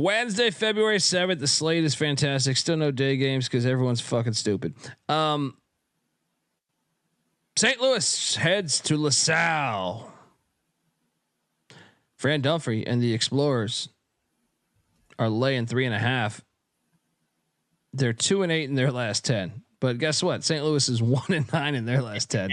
Wednesday, February 7th. The slate is fantastic. Still no day games because everyone's fucking stupid. St. Louis heads to LaSalle. Fran Dunphy and the Explorers are laying 3.5. They're 2-8 in their last 10. But guess what? St. Louis is 1-9 in their last 10.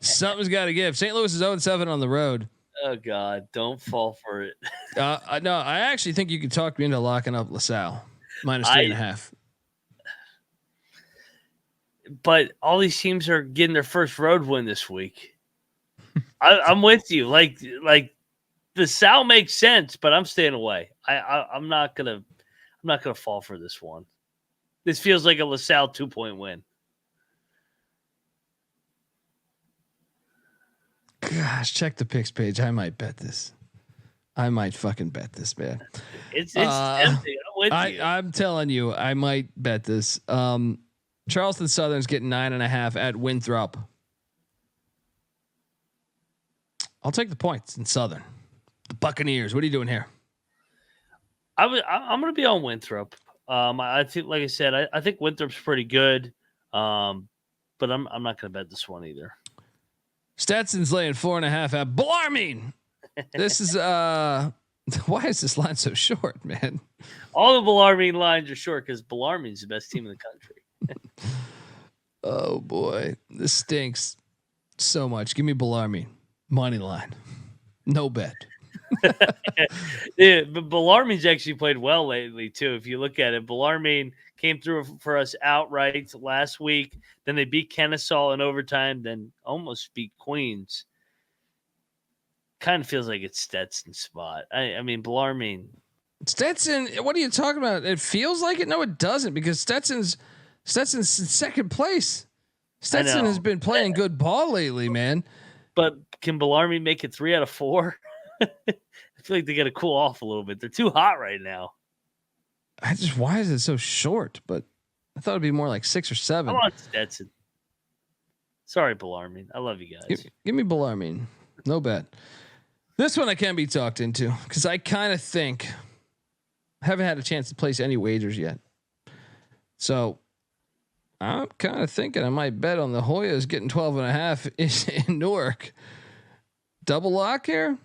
Something's got to give. St. Louis is 0-7 on the road. Oh God, don't fall for it. No, I actually think you could talk me into locking up LaSalle -3.5. But all these teams are getting their first road win this week. I'm with you. Like LaSalle makes sense, but I'm staying away. I'm not gonna fall for this one. This feels like a LaSalle 2-point win. Gosh, check the picks page. I might bet this. I might fucking bet this, man. It's tempting. I'm telling you, I might bet this. Charleston Southern's getting 9.5 at Winthrop. I'll take the points in Southern. The Buccaneers. What are you doing here? I'm going to be on Winthrop. I think, like I said, I think Winthrop's pretty good. But I'm not going to bet this one either. Stetson's laying 4.5 at Bellarmine. This is why is this line so short, man? All the Bellarmine lines are short because Bellarmine's the best team in the country. Oh boy, this stinks so much. Give me Bellarmine money line, no bet. Yeah, but Bellarmine's actually played well lately too. If you look at it, Bellarmine came through for us outright last week. Then they beat Kennesaw in overtime. Then almost beat Queens. Kind of feels like it's Stetson's spot. I mean, Bellarmine. Stetson, what are you talking about? It feels like it. No, it doesn't, because Stetson's in second place. Stetson has been playing good ball lately, man. But can Bellarmine make it 3 out of 4? I feel like they got to cool off a little bit. They're too hot right now. Why is it so short? But I thought it'd be more like 6 or 7. I'm on Stetson. Sorry, Bellarmine. I love you guys. Give me Bellarmine. No bet. This one I can't be talked into because I kind of think I haven't had a chance to place any wagers yet. So I'm kind of thinking I might bet on the Hoyas getting 12.5 in Newark. Double lock here.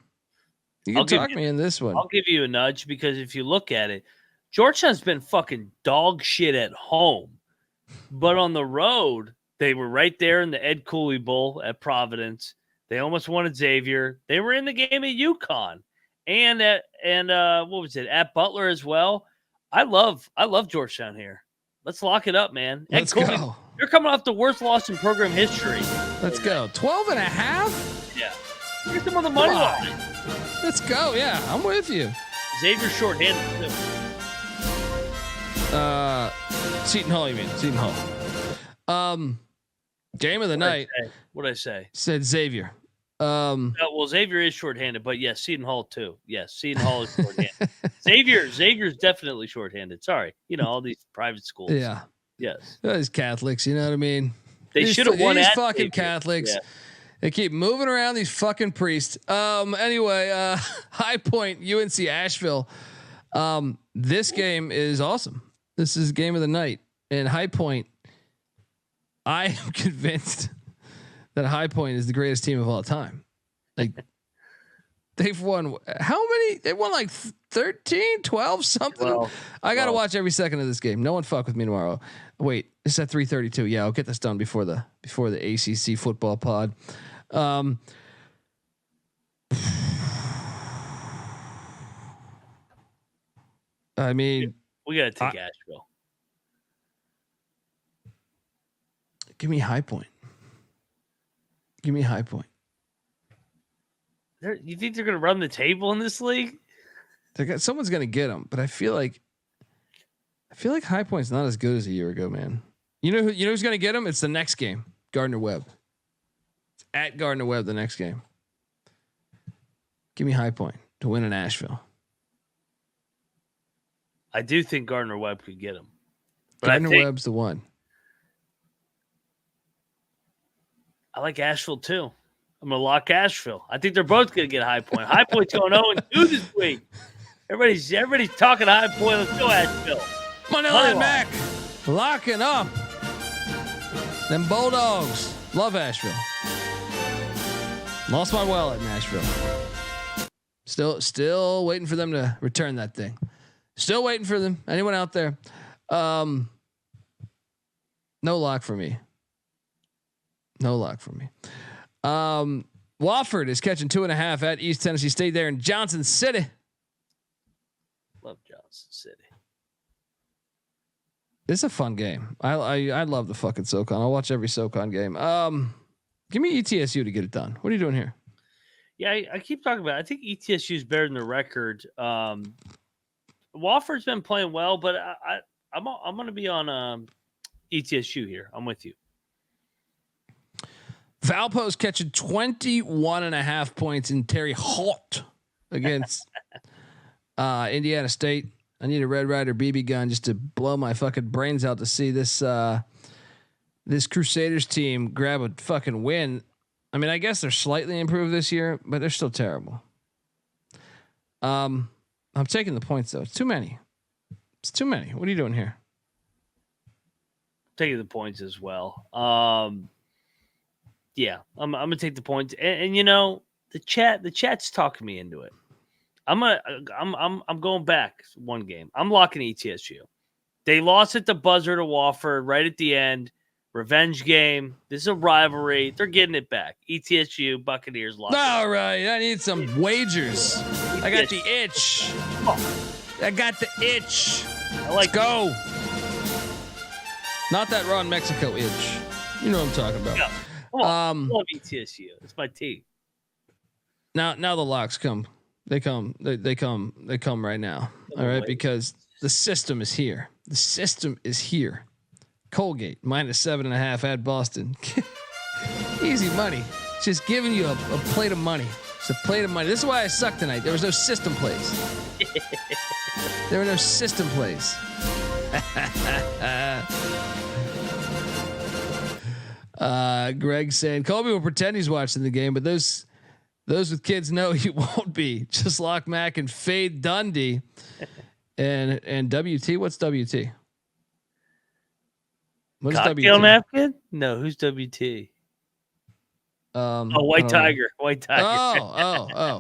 You can talk me in this one. I'll give you a nudge because if you look at it, Georgetown's been fucking dog shit at home, but on the road they were right there in the Ed Cooley Bowl at Providence. They almost won at Xavier. They were in the game at UConn and what was it, at Butler as well. I love Georgetown here. Let's lock it up, man. Let's go. You're coming off the worst loss in program history. Let's go. 12.5. Yeah. Get them on the money line. Let's go. Yeah, I'm with you. Xavier's shorthanded too. Seton Hall, you mean? Seton Hall. Game of the night. What did I say? Said Xavier. Well, Xavier is shorthanded, but yes, Seton Hall too. Yes, Seton Hall is shorthanded. Xavier's definitely shorthanded. Sorry, all these private schools. Yeah. Yes. These Catholics, you know what I mean? They should have won. These fucking Xavier. Catholics. Yeah. They keep moving around these fucking priests. Anyway, High Point, UNC Asheville. This game is awesome. This is game of the night. And High Point, I am convinced that High Point is the greatest team of all time. Like, they've won how many? They won like 13, 12, something. Well, I got to watch every second of this game. No one fuck with me tomorrow. Wait, it's at 3:32. Yeah, I'll get this done before the ACC football pod. I mean, we got to take Asheville. Give me High Point. Give me High Point. You think they're going to run the table in this league? Someone's going to get them, but I feel like High Point's not as good as a year ago, man. You know who's going to get them? It's the next game, Gardner-Webb. It's at Gardner-Webb the next game. Give me High Point to win in Asheville. I do think Gardner-Webb could get them. Gardner-Webb's the one. I like Asheville too. I'm going to lock Asheville. I think they're both going to get High Point. High Point's going 0-2 this week. Everybody's talking High Point. Let's go, Asheville. Moneyline Mac, locking up. Them Bulldogs. Love Asheville. Lost my wallet in Asheville. Still waiting for them to return that thing. Still waiting for them. Anyone out there? No lock for me. No lock for me. Wofford is catching 2.5 at East Tennessee State there in Johnson City. Love Johnson City. It's a fun game. I love the fucking SoCon. I'll watch every SoCon game. Give me ETSU to get it done. What are you doing here? Yeah, I keep talking about it. I think ETSU is better than the record. Wofford's been playing well, but I'm going to be on ETSU here. I'm with you. Valpo's catching 21.5 points in Terry Hart against Indiana State. I need a Red Ryder BB gun just to blow my fucking brains out to see this this Crusaders team grab a fucking win. I mean, I guess they're slightly improved this year, but they're still terrible. I'm taking the points though. It's too many. It's too many. What are you doing here? Taking the points as well. Yeah, I'm gonna take the points, and you know the chat's talking me into it. I'm going back one game. I'm locking ETSU. They lost at the buzzer to Wofford right at the end. Revenge game. This is a rivalry. They're getting it back. ETSU Buccaneers locked. All right, I need some wagers. I got the itch. I got the itch. Let's go. Not that Ron Mexico itch. You know what I'm talking about. Yeah. Come on, I love ETSU. It's my team. Now the locks come. They come right now. All right, because the system is here. The system is here. Colgate -7.5 at Boston. Easy money. Just giving you a plate of money. It's a plate of money. This is why I suck tonight. There was no system plays. There were no system plays. Greg saying Colby will pretend he's watching the game, but those with kids know he won't be. Just lock Mac and fade Dundee. And WT. What's WT? What's Cocktail WT? napkin? No, who's WT? White Tiger. White Tiger. Oh.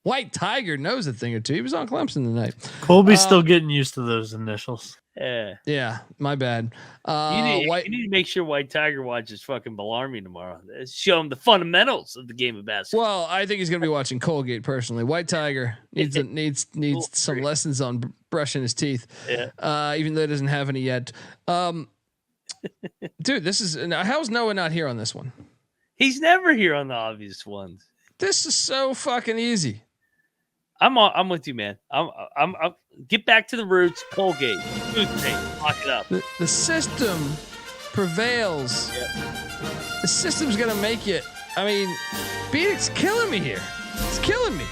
White Tiger knows a thing or two. He was on Clemson tonight. Colby's still getting used to those initials. Yeah, my bad. You need to make sure White Tiger watches fucking Bellarmine tomorrow. Show him the fundamentals of the game of basketball. Well, I think he's going to be watching Colgate personally. White Tiger needs some lessons on brushing his teeth. Yeah. Even though he doesn't have any yet. Dude, this is how's Noah not here on this one? He's never here on the obvious ones. This is so fucking easy. I'm with you, man. I'm get back to the roots. Colgate, toothpaste, lock it up. The system prevails. Yep. The system's gonna make it. I mean, Bieniek's killing me here. It's killing me.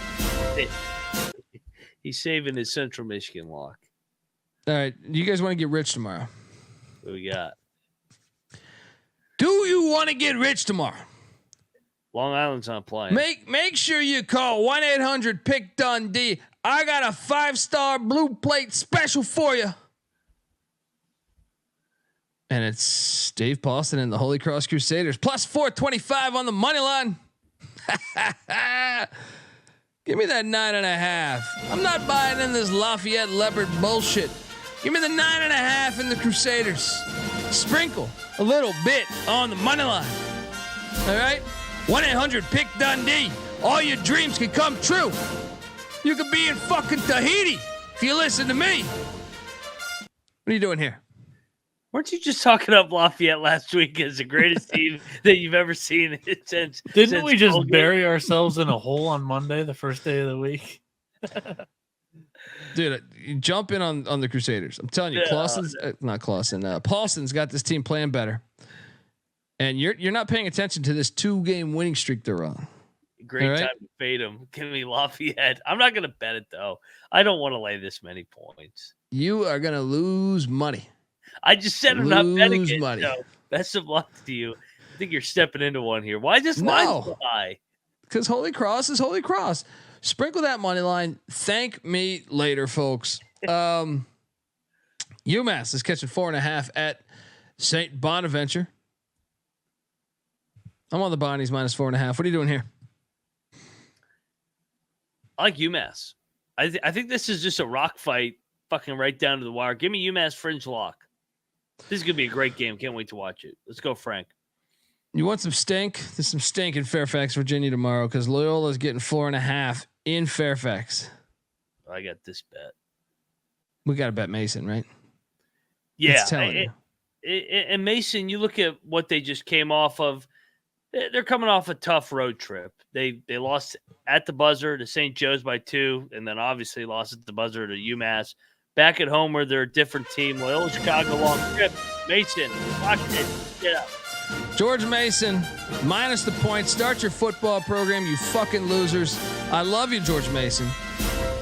He's saving his Central Michigan lock. All right, you guys want to get rich tomorrow? What we got? Do you want to get rich tomorrow? Long Island's not playing. Make sure you call 1-800-PICK-DUNDEE. I got a 5-star blue plate special for you. And it's Dave Paulson and the Holy Cross Crusaders plus 425 on the money line. Give me that 9.5. I'm not buying in this Lafayette Leopard bullshit. Give me the 9.5 in the Crusaders. Sprinkle a little bit on the money line. All right? 1-800-PICK-DUNDEE. All your dreams can come true. You could be in fucking Tahiti if you listen to me. What are you doing here? Weren't you just talking up Lafayette last week as the greatest team that you've ever seen since? Didn't we just Colgate? bury ourselves in a hole on Monday, the first day of the week? Dude, you jump in on the Crusaders. I'm telling you, Paulson's got this team playing better. And you're not paying attention to this 2-game winning streak they're on. Great time to fade them. Give me Lafayette. I'm not going to bet it, though. I don't want to lay this many points. You are going to lose money. I just said I'm not betting it. Money. So best of luck to you. I think you're stepping into one here. Why just line so high? Because Holy Cross is Holy Cross. Sprinkle that money line. Thank me later, folks. UMass is catching 4.5 at St. Bonaventure. I'm on the Bonnies minus 4.5. What are you doing here? I like UMass. I think this is just a rock fight, fucking right down to the wire. Give me UMass fringe lock. This is gonna be a great game. Can't wait to watch it. Let's go, Frank. You want some stink? There's some stink in Fairfax, Virginia tomorrow because Loyola is getting 4.5 in Fairfax. I got this bet. We got to bet Mason, right? Yeah, it's telling you. And Mason, you look at what they just came off of. They're coming off a tough road trip. They lost at the buzzer to St. Joe's by 2, and then obviously lost at the buzzer to UMass. Back at home where they're a different team. Loyola Chicago long trip. Mason, watch it. Get up. George Mason, minus the points. Start your football program, you fucking losers. I love you, George Mason,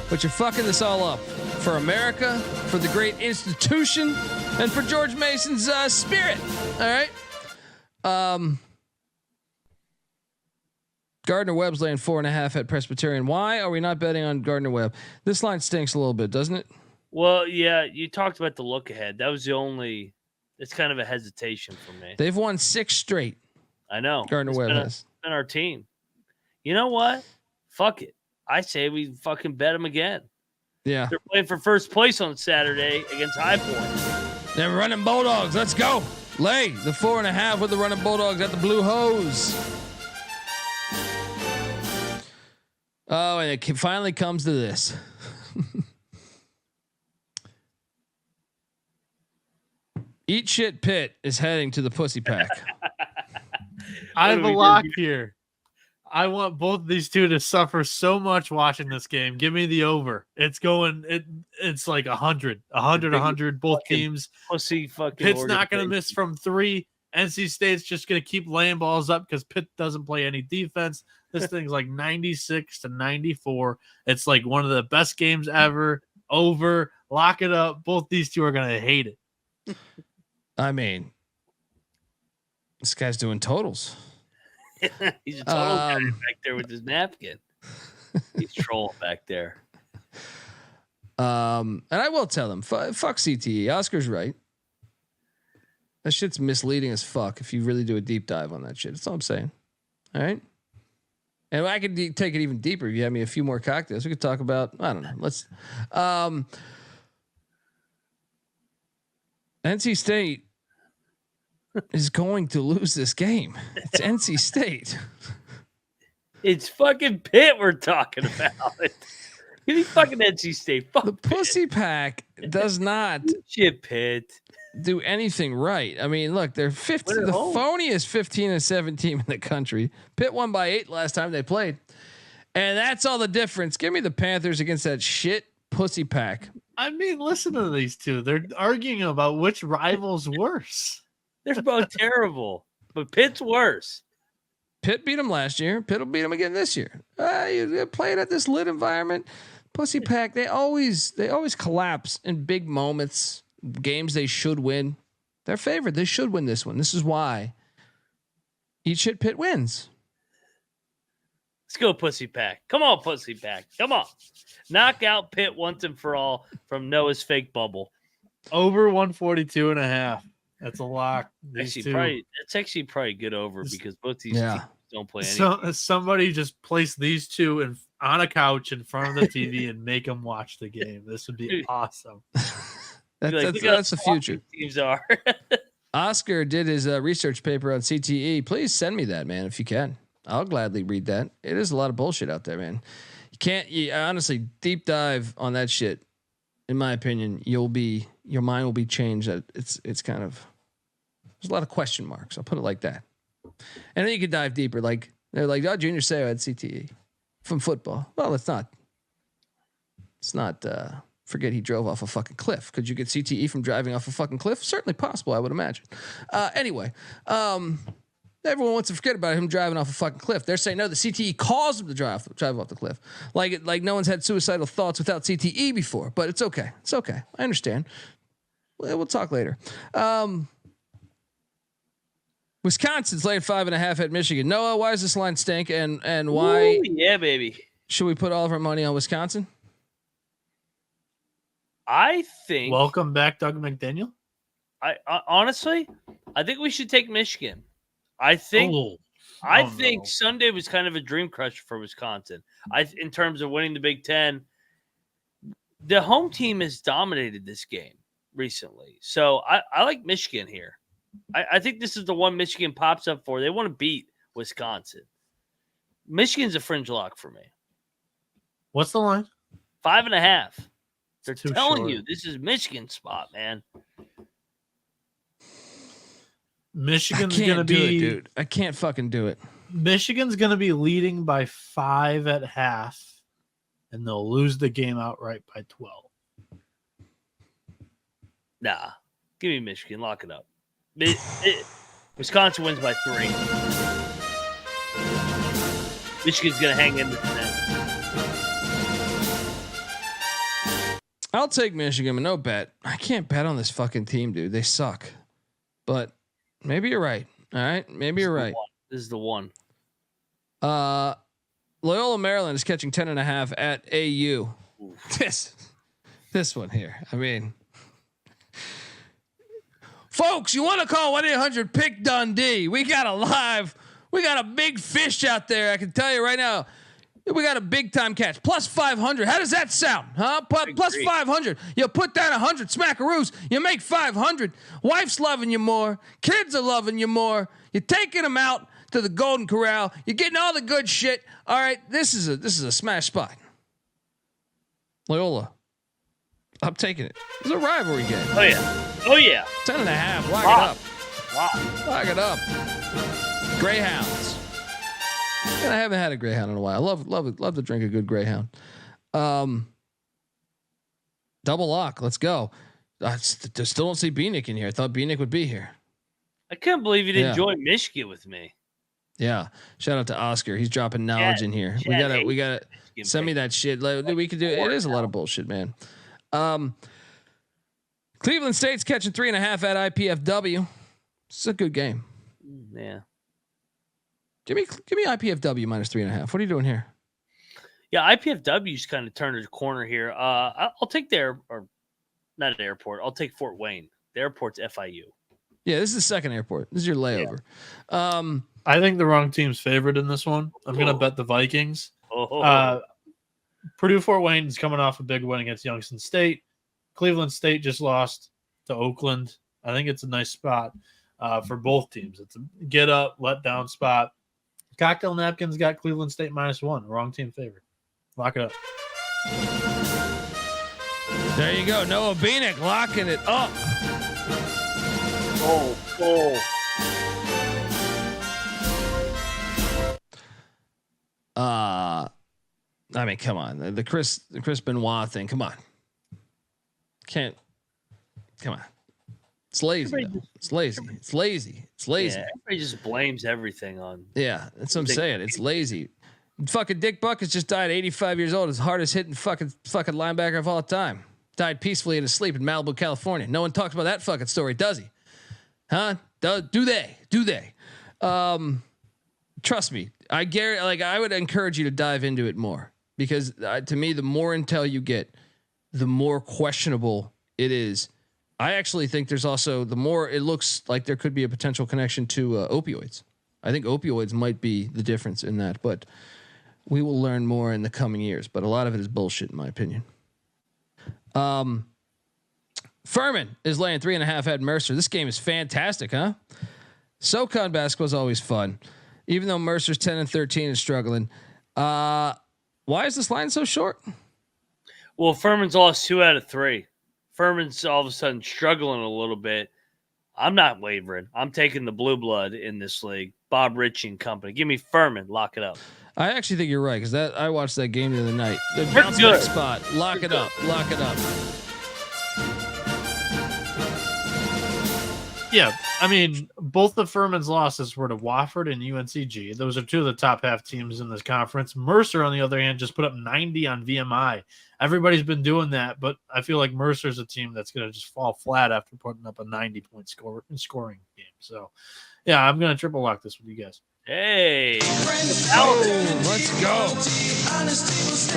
but you're fucking this all up for America, for the great institution, and for George Mason's spirit. All right. Gardner-Webb's laying 4.5 at Presbyterian. Why are we not betting on Gardner-Webb? This line stinks a little bit, doesn't it? Well, yeah, you talked about the look ahead. That was the only. It's kind of a hesitation for me. They've won 6 straight. I know. Gardner-Webb has. It's been our team. You know what? Fuck it. I say we fucking bet them again. Yeah. They're playing for first place on Saturday against High Point. They're running Bulldogs. Let's go. Lay the 4.5 with the running Bulldogs at the Blue Hose. Oh, and it finally comes to this. Eat shit Pitt is heading to the pussy pack. I have a lock here. I want both of these two to suffer so much watching this game. Give me the over. It's going. It's like 100. Both teams. Pussy fucking. Pitt's not going to miss from 3. NC State's just going to keep laying balls up because Pitt doesn't play any defense. This thing's like 96-94. It's like one of the best games ever. Over. Lock it up. Both these two are going to hate it. I mean, this guy's doing totals. He's a total guy back there with his napkin. He's trolling back there. And I will tell them, fuck CTE. Oscar's right. That shit's misleading as fuck if you really do a deep dive on that shit. That's all I'm saying. All right. And I could take it even deeper. If you have me a few more cocktails, we could talk about, I don't know. Let's, NC State is going to lose this game. It's NC State. It's fucking Pitt we're talking about. Give me fucking NC State. Fuck the Pitt. pussy pack does not shit Pitt do anything right. I mean, look, they're 15. The phoniest 15-7 team in the country. Pitt won by 8 last time they played, and that's all the difference. Give me the Panthers against that shit pussy pack. I mean, listen to these two. They're arguing about which rival's worse. They're both terrible, but Pitt's worse. Pitt beat them last year. Pitt will beat them again this year. You play it at this lit environment. Pussy pack. They always collapse in big moments. Games they should win. They're favored. They should win this one. This is why. Eat shit Pitt wins. Let's go pussy pack. Come on, pussy pack. Come on. Knock out Pitt once and for all from Noah's fake bubble. Over 142.5. That's a lock. That's actually probably good over because both these teams don't play anything. So somebody just place these two on a couch in front of the TV and make them watch the game. This would be awesome. That's the future. Teams are. Oscar did his research paper on CTE. Please send me that, man, if you can. I'll gladly read that. It is a lot of bullshit out there, man. Honestly, deep dive on that shit. In my opinion, your mind will be changed. It's kind of, there's a lot of question marks. I'll put it like that. And then you could dive deeper. Like they're like, oh, Junior Seau had CTE from football. Well, it's not. Forget he drove off a fucking cliff. Could you get CTE from driving off a fucking cliff? Certainly possible, I would imagine. Anyway, everyone wants to forget about him driving off a fucking cliff. They're saying no, the CTE caused him to drive off the cliff. Like no one's had suicidal thoughts without CTE before, but it's okay. It's okay. I understand. We'll talk later. Wisconsin's laying 5.5 at Michigan. Noah, why does this line stink? And why? Ooh, yeah, baby. Should we put all of our money on Wisconsin? I think. Welcome back, Doug McDaniel. I honestly, I think we should take Michigan. I think Sunday was kind of a dream crusher for Wisconsin. In terms of winning the Big Ten, the home team has dominated this game recently. So I like Michigan here. I think this is the one Michigan pops up for. They want to beat Wisconsin. Michigan's a fringe lock for me. What's the line? 5.5. They're telling short. you this is Michigan's spot, man. Michigan's going to be... dude. I can't fucking do it. Michigan's going to be leading by 5 at half, and they'll lose the game outright by 12. Nah. Give me Michigan. Lock it up. Wisconsin wins by 3. Michigan's going to hang in with that. I'll take Michigan, but no bet. I can't bet on this fucking team, dude. They suck. But maybe you're right. All right. Maybe you're right. This is the one. Loyola Maryland is catching 10.5 at AU. This one here. I mean, folks, you want to call 1-800-PICK-DUNDEE. We got a big fish out there. I can tell you right now. We got a big time catch. Plus 500. How does that sound? Huh? Plus 500. You put down 100 smackaroos. You make 500. Wife's loving you more. Kids are loving you more. You're taking them out to the Golden Corral. You're getting all the good shit. All right. This is a smash spot. Loyola. I'm taking it. It's a rivalry game. Oh yeah. 10.5. Lock it up. Wow. Lock it up. Greyhounds. And I haven't had a Greyhound in a while. I love to drink a good Greyhound. Double lock. Let's go. I still don't see Bieniek in here. I thought Bieniek would be here. I couldn't believe you didn't join Michigan with me. Yeah. Shout out to Oscar. He's dropping knowledge in here. We gotta send me that shit. We could do it. It is a lot of bullshit, man. Cleveland State's catching 3.5 at IPFW. It's a good game. Yeah. Give me IPFW minus 3.5. What are you doing here? Yeah, IPFW's kind of turned a corner here. I'll take not an airport. I'll take Fort Wayne. The airport's FIU. Yeah, this is the second airport. This is your layover. Yeah. I think the wrong team's favored in this one. I'm going to bet the Vikings. Purdue Fort Wayne is coming off a big win against Youngstown State. Cleveland State just lost to Oakland. I think it's a nice spot for both teams. It's a get up, let down spot. Cocktail Napkins got Cleveland State -1. Wrong team favored. Lock it up. There you go. Noah Bieniek locking it up. Oh. I mean, come on. The Chris Benoit thing. Come on. Come on. It's lazy. It's lazy. Yeah, everybody just blames everything on. Yeah, that's what I'm saying. It's lazy. Fucking Dick Buckets just died 85 years old. His hardest hitting fucking linebacker of all time. Died peacefully in his sleep in Malibu, California. No one talks about that fucking story, does he? Huh? Do they? Trust me. I would encourage you to dive into it more because to me, the more intel you get, the more questionable it is. I actually think there's also the more it looks like there could be a potential connection to opioids. I think opioids might be the difference in that, but we will learn more in the coming years. But a lot of it is bullshit, in my opinion. Furman is laying 3.5 at Mercer. This game is fantastic, huh? SoCon basketball is always fun, even though Mercer's 10-13 and struggling. Why is this line so short? Well, Furman's lost 2 out of 3. Furman's all of a sudden struggling a little bit. I'm not wavering. I'm taking the blue blood in this league. Bob Ritchie and company. Give me Furman. Lock it up. I actually think you're right because I watched that game the other night. The bounce back spot. Lock it up. Yeah, I mean, both the Furman's losses were to Wofford and UNCG. Those are two of the top half teams in this conference. Mercer, on the other hand, just put up 90 on VMI. Everybody's been doing that, but I feel like Mercer's a team that's going to just fall flat after putting up a 90-point scoring game. So, yeah, I'm going to triple lock this with you guys. Hey. Oh, let's go.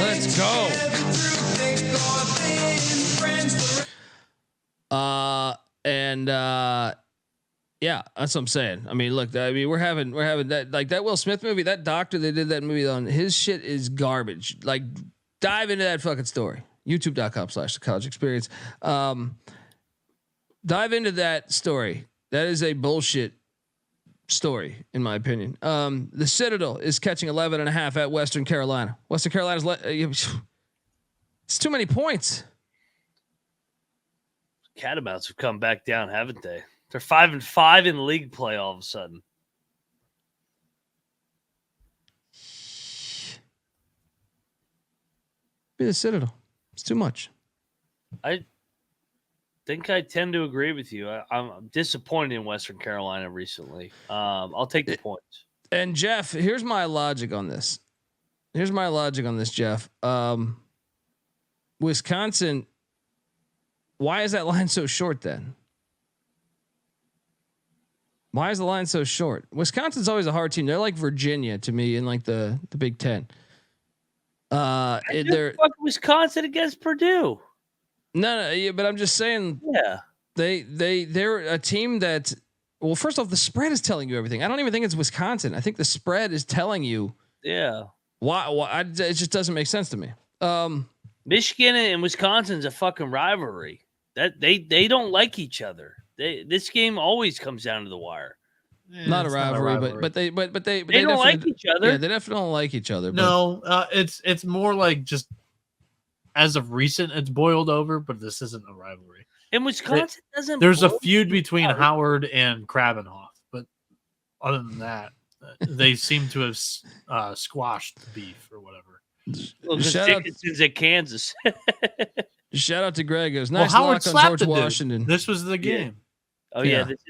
Let's go. Yeah, that's what I'm saying. I mean, look, we're having that, like that Will Smith movie, that doctor they did that movie on, his shit is garbage. Like, dive into that fucking story. YouTube.com/thecollegeexperience. Dive into that story. That is a bullshit story, in my opinion. The Citadel is catching 11.5 at Western Carolina. Western Carolina's it's too many points. Catamounts have come back down, haven't they? They're 5-5 in league play all of a sudden. Be the Citadel. It's too much. I think I tend to agree with you. I'm disappointed in Western Carolina recently. I'll take the points. And Jeff, here's my logic on this. Jeff. Wisconsin, why is that line so short then? Why is the line so short? Wisconsin's always a hard team. They're like Virginia to me in like the Big Ten. They're Wisconsin against Purdue. No, yeah, but I'm just saying. Yeah, they're a team that. Well, first off, the spread is telling you everything. I don't even think it's Wisconsin. I think the spread is telling you. Yeah. Why? It just doesn't make sense to me. Michigan and Wisconsin's a fucking rivalry. That they don't like each other. This game always comes down to the wire. Yeah, not a rivalry, but they don't like each other. Yeah, they definitely don't like each other. No, it's more like just as of recent, it's boiled over, but this isn't a rivalry. And Wisconsin doesn't. There's a feud between Howard and Krabenhoff, but other than that, they seem to have squashed the beef or whatever. Well, Dickinson's at Kansas. Shout out to Greg. It was nice Howard lock on George Washington. This was the game. Oh yeah, this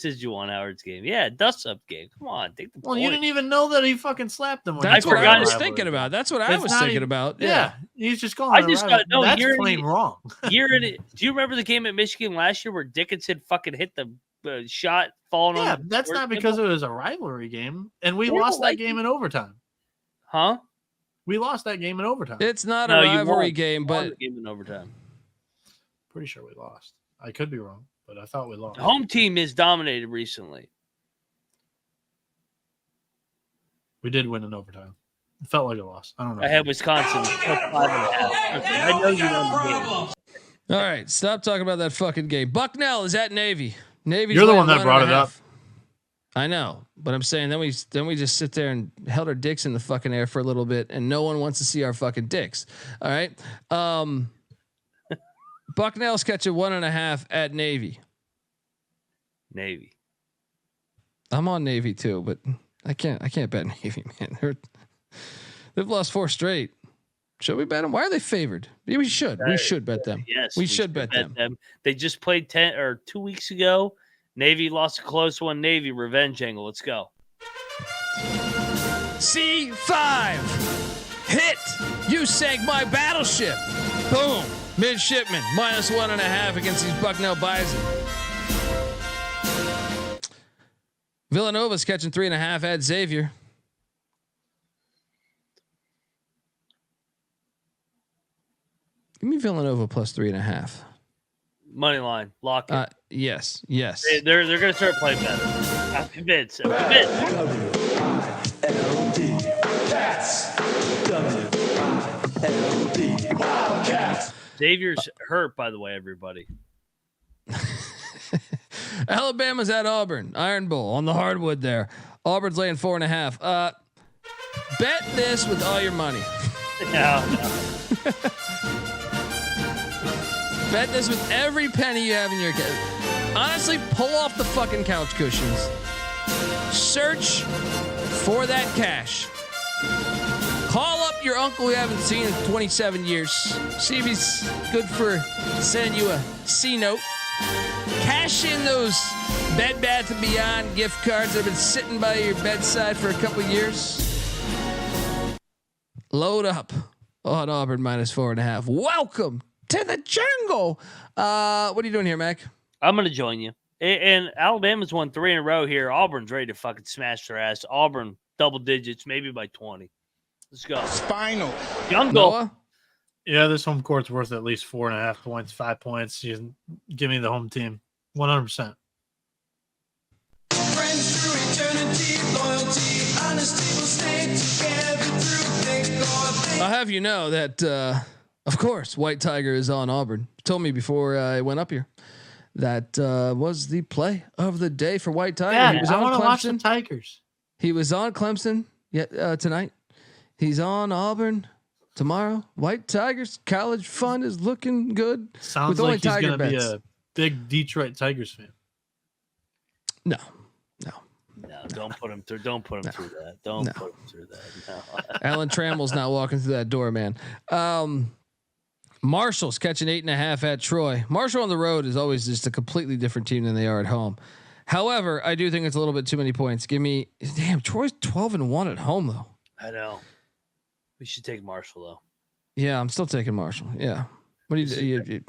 is Juwan Howard's game. Yeah, dust up game. Come on, take the point. Well, you didn't even know that he fucking slapped him. That's what I was thinking about. That's what I was thinking about. Yeah, he's just going. I just got no. That's plain wrong. Do you remember the game at Michigan last year where Dickinson fucking hit the shot falling on? Yeah, that's not because it was a rivalry game, and we lost that game in overtime. Huh? We lost that game in overtime. It's not a rivalry game, but game in overtime. Pretty sure we lost. I could be wrong, but I thought we lost. The home team is dominated recently. We did win in overtime. It felt like a loss. I don't know. I had Wisconsin plus 5.5. I know you won the game. All right, stop talking about that fucking game. Bucknell is at Navy. You're the one that brought it up. I know, but I'm saying then we just sit there and held our dicks in the fucking air for a little bit, and no one wants to see our fucking dicks. All right. Bucknell's catching 1.5 at Navy. Navy. I'm on Navy too, but I can't bet Navy, man. They've lost 4 straight. Should we bet them? Why are they favored? Maybe we should. We should bet them. Yes, we should bet them. They just played 2 weeks ago. Navy lost a close one. Navy revenge angle. Let's go. C5 hit. You sank my battleship. Boom. Midshipman minus 1.5 against these Bucknell Bison. Villanova's catching 3.5 at Xavier. Give me Villanova plus 3.5. Money line, lock it. Yes. They're going to start playing better. I'm convinced. Xavier's hurt, by the way, everybody. Alabama's at Auburn. Iron Bowl on the hardwood there. Auburn's laying 4.5. Bet this with all your money. No. Bet this with every penny you have in your account. Honestly, pull off the fucking couch cushions. Search for that cash. Call up your uncle you haven't seen in 27 years. See if he's good for sending you a C note. Cash in those Bed Bath & Beyond gift cards that have been sitting by your bedside for a couple years. Load up on Auburn minus 4.5. Welcome to the jungle. What are you doing here, Mac? I'm going to join you. And Alabama's won 3 in a row here. Auburn's ready to fucking smash their ass. Auburn, double digits, maybe by 20. Let's go. Spinal. Young Noah? Yeah, this home court's worth at least 4.5 points, 5 points. You can give me the home team, 100%. Friends through eternity, loyalty, honesty will stay together through thick or thin. I'll have you know that, of course, White Tiger is on Auburn. Told me before I went up here. That was the play of the day for White Tiger. Yeah, He was I on want to watch the Clemson. Tigers. He was on Clemson tonight. He's on Auburn tomorrow. White Tigers college fun is looking good. Sounds with only like he's Tiger going to be bets. a big Detroit Tigers fan. No, don't put him through. Don't put him through that. Don't put him through that. No. Alan Trammell's not walking through that door, man. Marshall's catching 8.5 at Troy. Marshall on the road is always just a completely different team than they are at home. However, I do think it's a little bit too many points. Troy's 12-1 at home though. I know. We should take Marshall though. Yeah, I'm still taking Marshall. Yeah. What do you?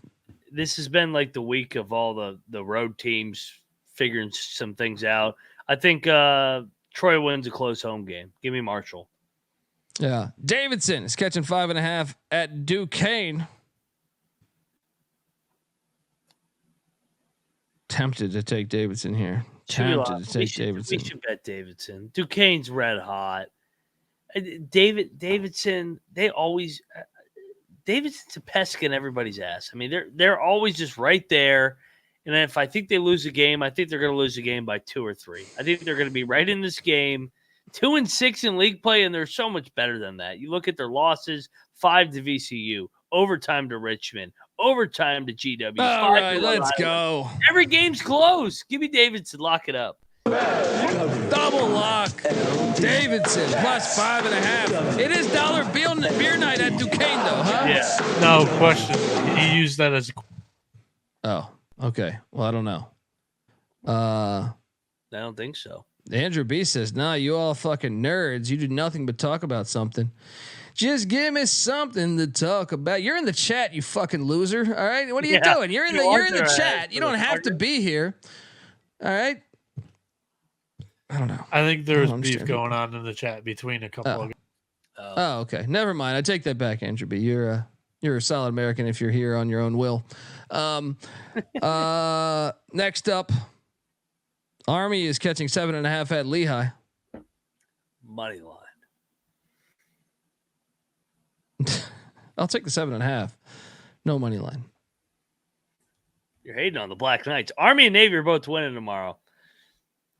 This has been like the week of all the road teams figuring some things out. I think Troy wins a close home game. Give me Marshall. Yeah. Davidson is catching 5.5 at Duquesne. Tempted to take Davidson here. Tempted to take Davidson. We should bet Davidson. Duquesne's red hot. Davidson. Davidson's a pest in everybody's ass. I mean, they're always just right there. And if I think they lose a game, I think they're going to lose a game by 2 or 3. I think they're going to be right in this game. 2-6 in league play, and they're so much better than that. You look at their losses: 5 to VCU, overtime to Richmond, overtime to GW. All right, let's go. Every game's close. Give me Davidson. Lock it up. Double lock. Davidson plus 5.5. It is dollar beer night at Duquesne, though, huh? Yeah. No question. He used that as a. Oh, okay. Well, I don't know. I don't think so. Andrew B says, "Nah, you all fucking nerds. You do nothing but talk about something. Just give me something to talk about." You're in the chat, you fucking loser. All right, what are you doing? You're in the chat. You don't have to be here. All right. I don't know. I think there's beef going on in the chat between a couple of. Oh, okay. Never mind. I take that back, Andrew B. You're a solid American if you're here on your own will. Next up, Army is catching 7.5 at Lehigh. Money line. I'll take the 7.5. No money line. You're hating on the Black Knights. Army and Navy are both winning tomorrow.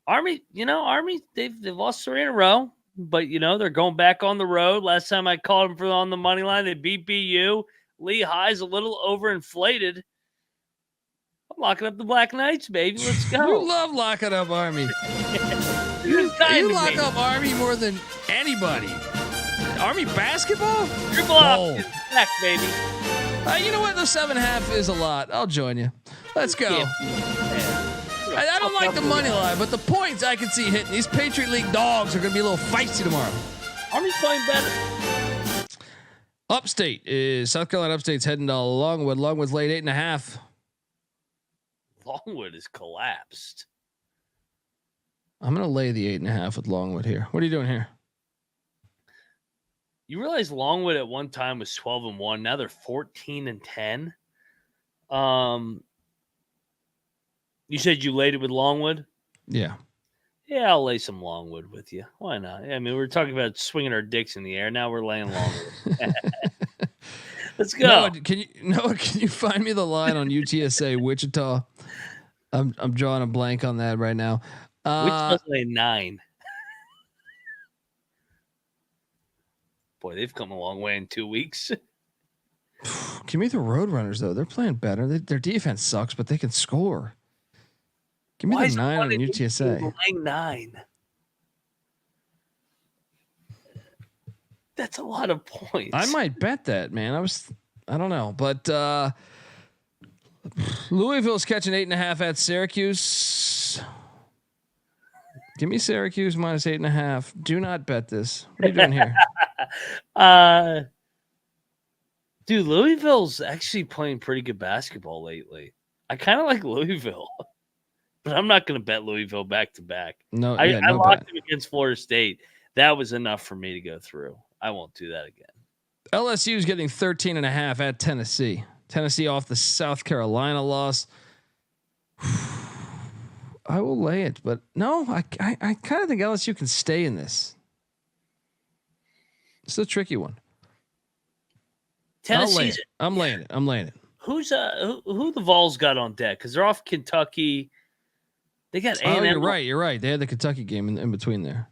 Army, they've lost 3 in a row, but they're going back on the road. Last time I called them on the money line, they beat BU. Lehigh's a little overinflated. I'm locking up the Black Knights, baby. Let's go. You love locking up Army. you lock up Army more than anybody. Army basketball? Your block is back, baby. You know what? The 7.5 is a lot. I'll join you. Let's go. I don't like the money line, but the points I can see hitting. These Patriot League dogs are going to be a little feisty tomorrow. Army's playing better. Upstate is South Carolina. Upstate's heading to Longwood. Longwood's late 8.5. Longwood has collapsed. I'm going to lay the 8.5 with Longwood here. What are you doing here? You realize Longwood at one time was 12-1. Now they're 14-10. You said you laid it with Longwood? Yeah. Yeah, I'll lay some Longwood with you. Why not? I mean, we were talking about swinging our dicks in the air. Now we're laying Longwood. Let's go. Noah, can you find me the line on UTSA Wichita? I'm drawing a blank on that right now. Wichita's laying 9. Boy, they've come a long way in 2 weeks. Give me the Roadrunners, though. They're playing better. Their defense sucks, but they can score. Give me the 9 on UTSA. Laying 9. That's a lot of points. I might bet that, man. I don't know, but Louisville's catching 8.5 at Syracuse. Give me Syracuse minus 8.5. Do not bet this. What are you doing here? Dude, Louisville's actually playing pretty good basketball lately. I kind of like Louisville. but I'm not going to bet Louisville back to back. No, I no locked bet. him against Florida State. That was enough for me to go through. I won't do that again. LSU is getting 13.5 at Tennessee. Tennessee off the South Carolina loss. I will lay it, but no, I kind of think LSU can stay in this. It's a tricky one. Tennessee. I'm laying it. Who's who the Vols got on deck? Because they're off Kentucky. They got A&M. Oh, you're right. They had the Kentucky game in between there.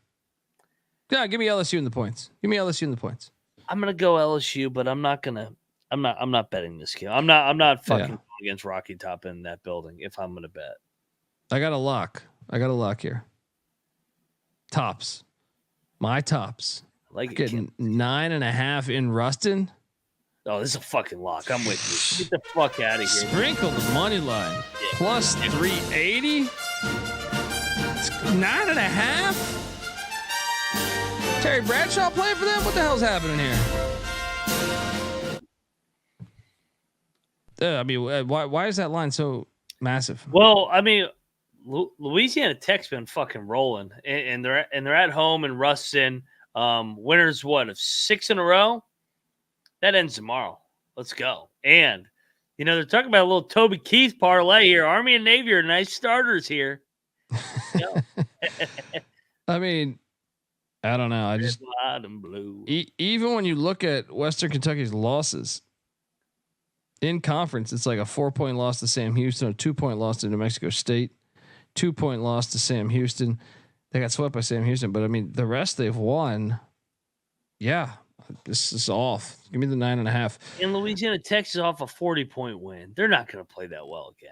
Yeah, give me LSU in the points. I'm gonna go LSU, but I'm not betting this game. I'm not fucking going against Rocky Top in that building if I'm gonna bet. I got a lock here. Tops. My tops. Like getting 9.5 in Ruston. Oh, this is a fucking lock. I'm with you. Get the fuck out of here. Sprinkle the money line. Yeah. Plus 380. It's 9.5. Terry Bradshaw playing for them? What the hell's happening here? I mean, why is that line so massive? Well, I mean, Louisiana Tech's been fucking rolling, and they're at home in Ruston. Winners of 6 in a row. That ends tomorrow. Let's go. And they're talking about a little Toby Keith parlay here. Army and Navy are nice starters here. I mean, I don't know. I just even when you look at Western Kentucky's losses in conference, it's like a 4-point loss to Sam Houston, a 2-point loss to New Mexico State, 2-point loss to Sam Houston. They got swept by Sam Houston, but I mean the rest they've won. Yeah, this is off. Give me the 9.5. And Louisiana Tech is off a 40-point win. They're not going to play that well again.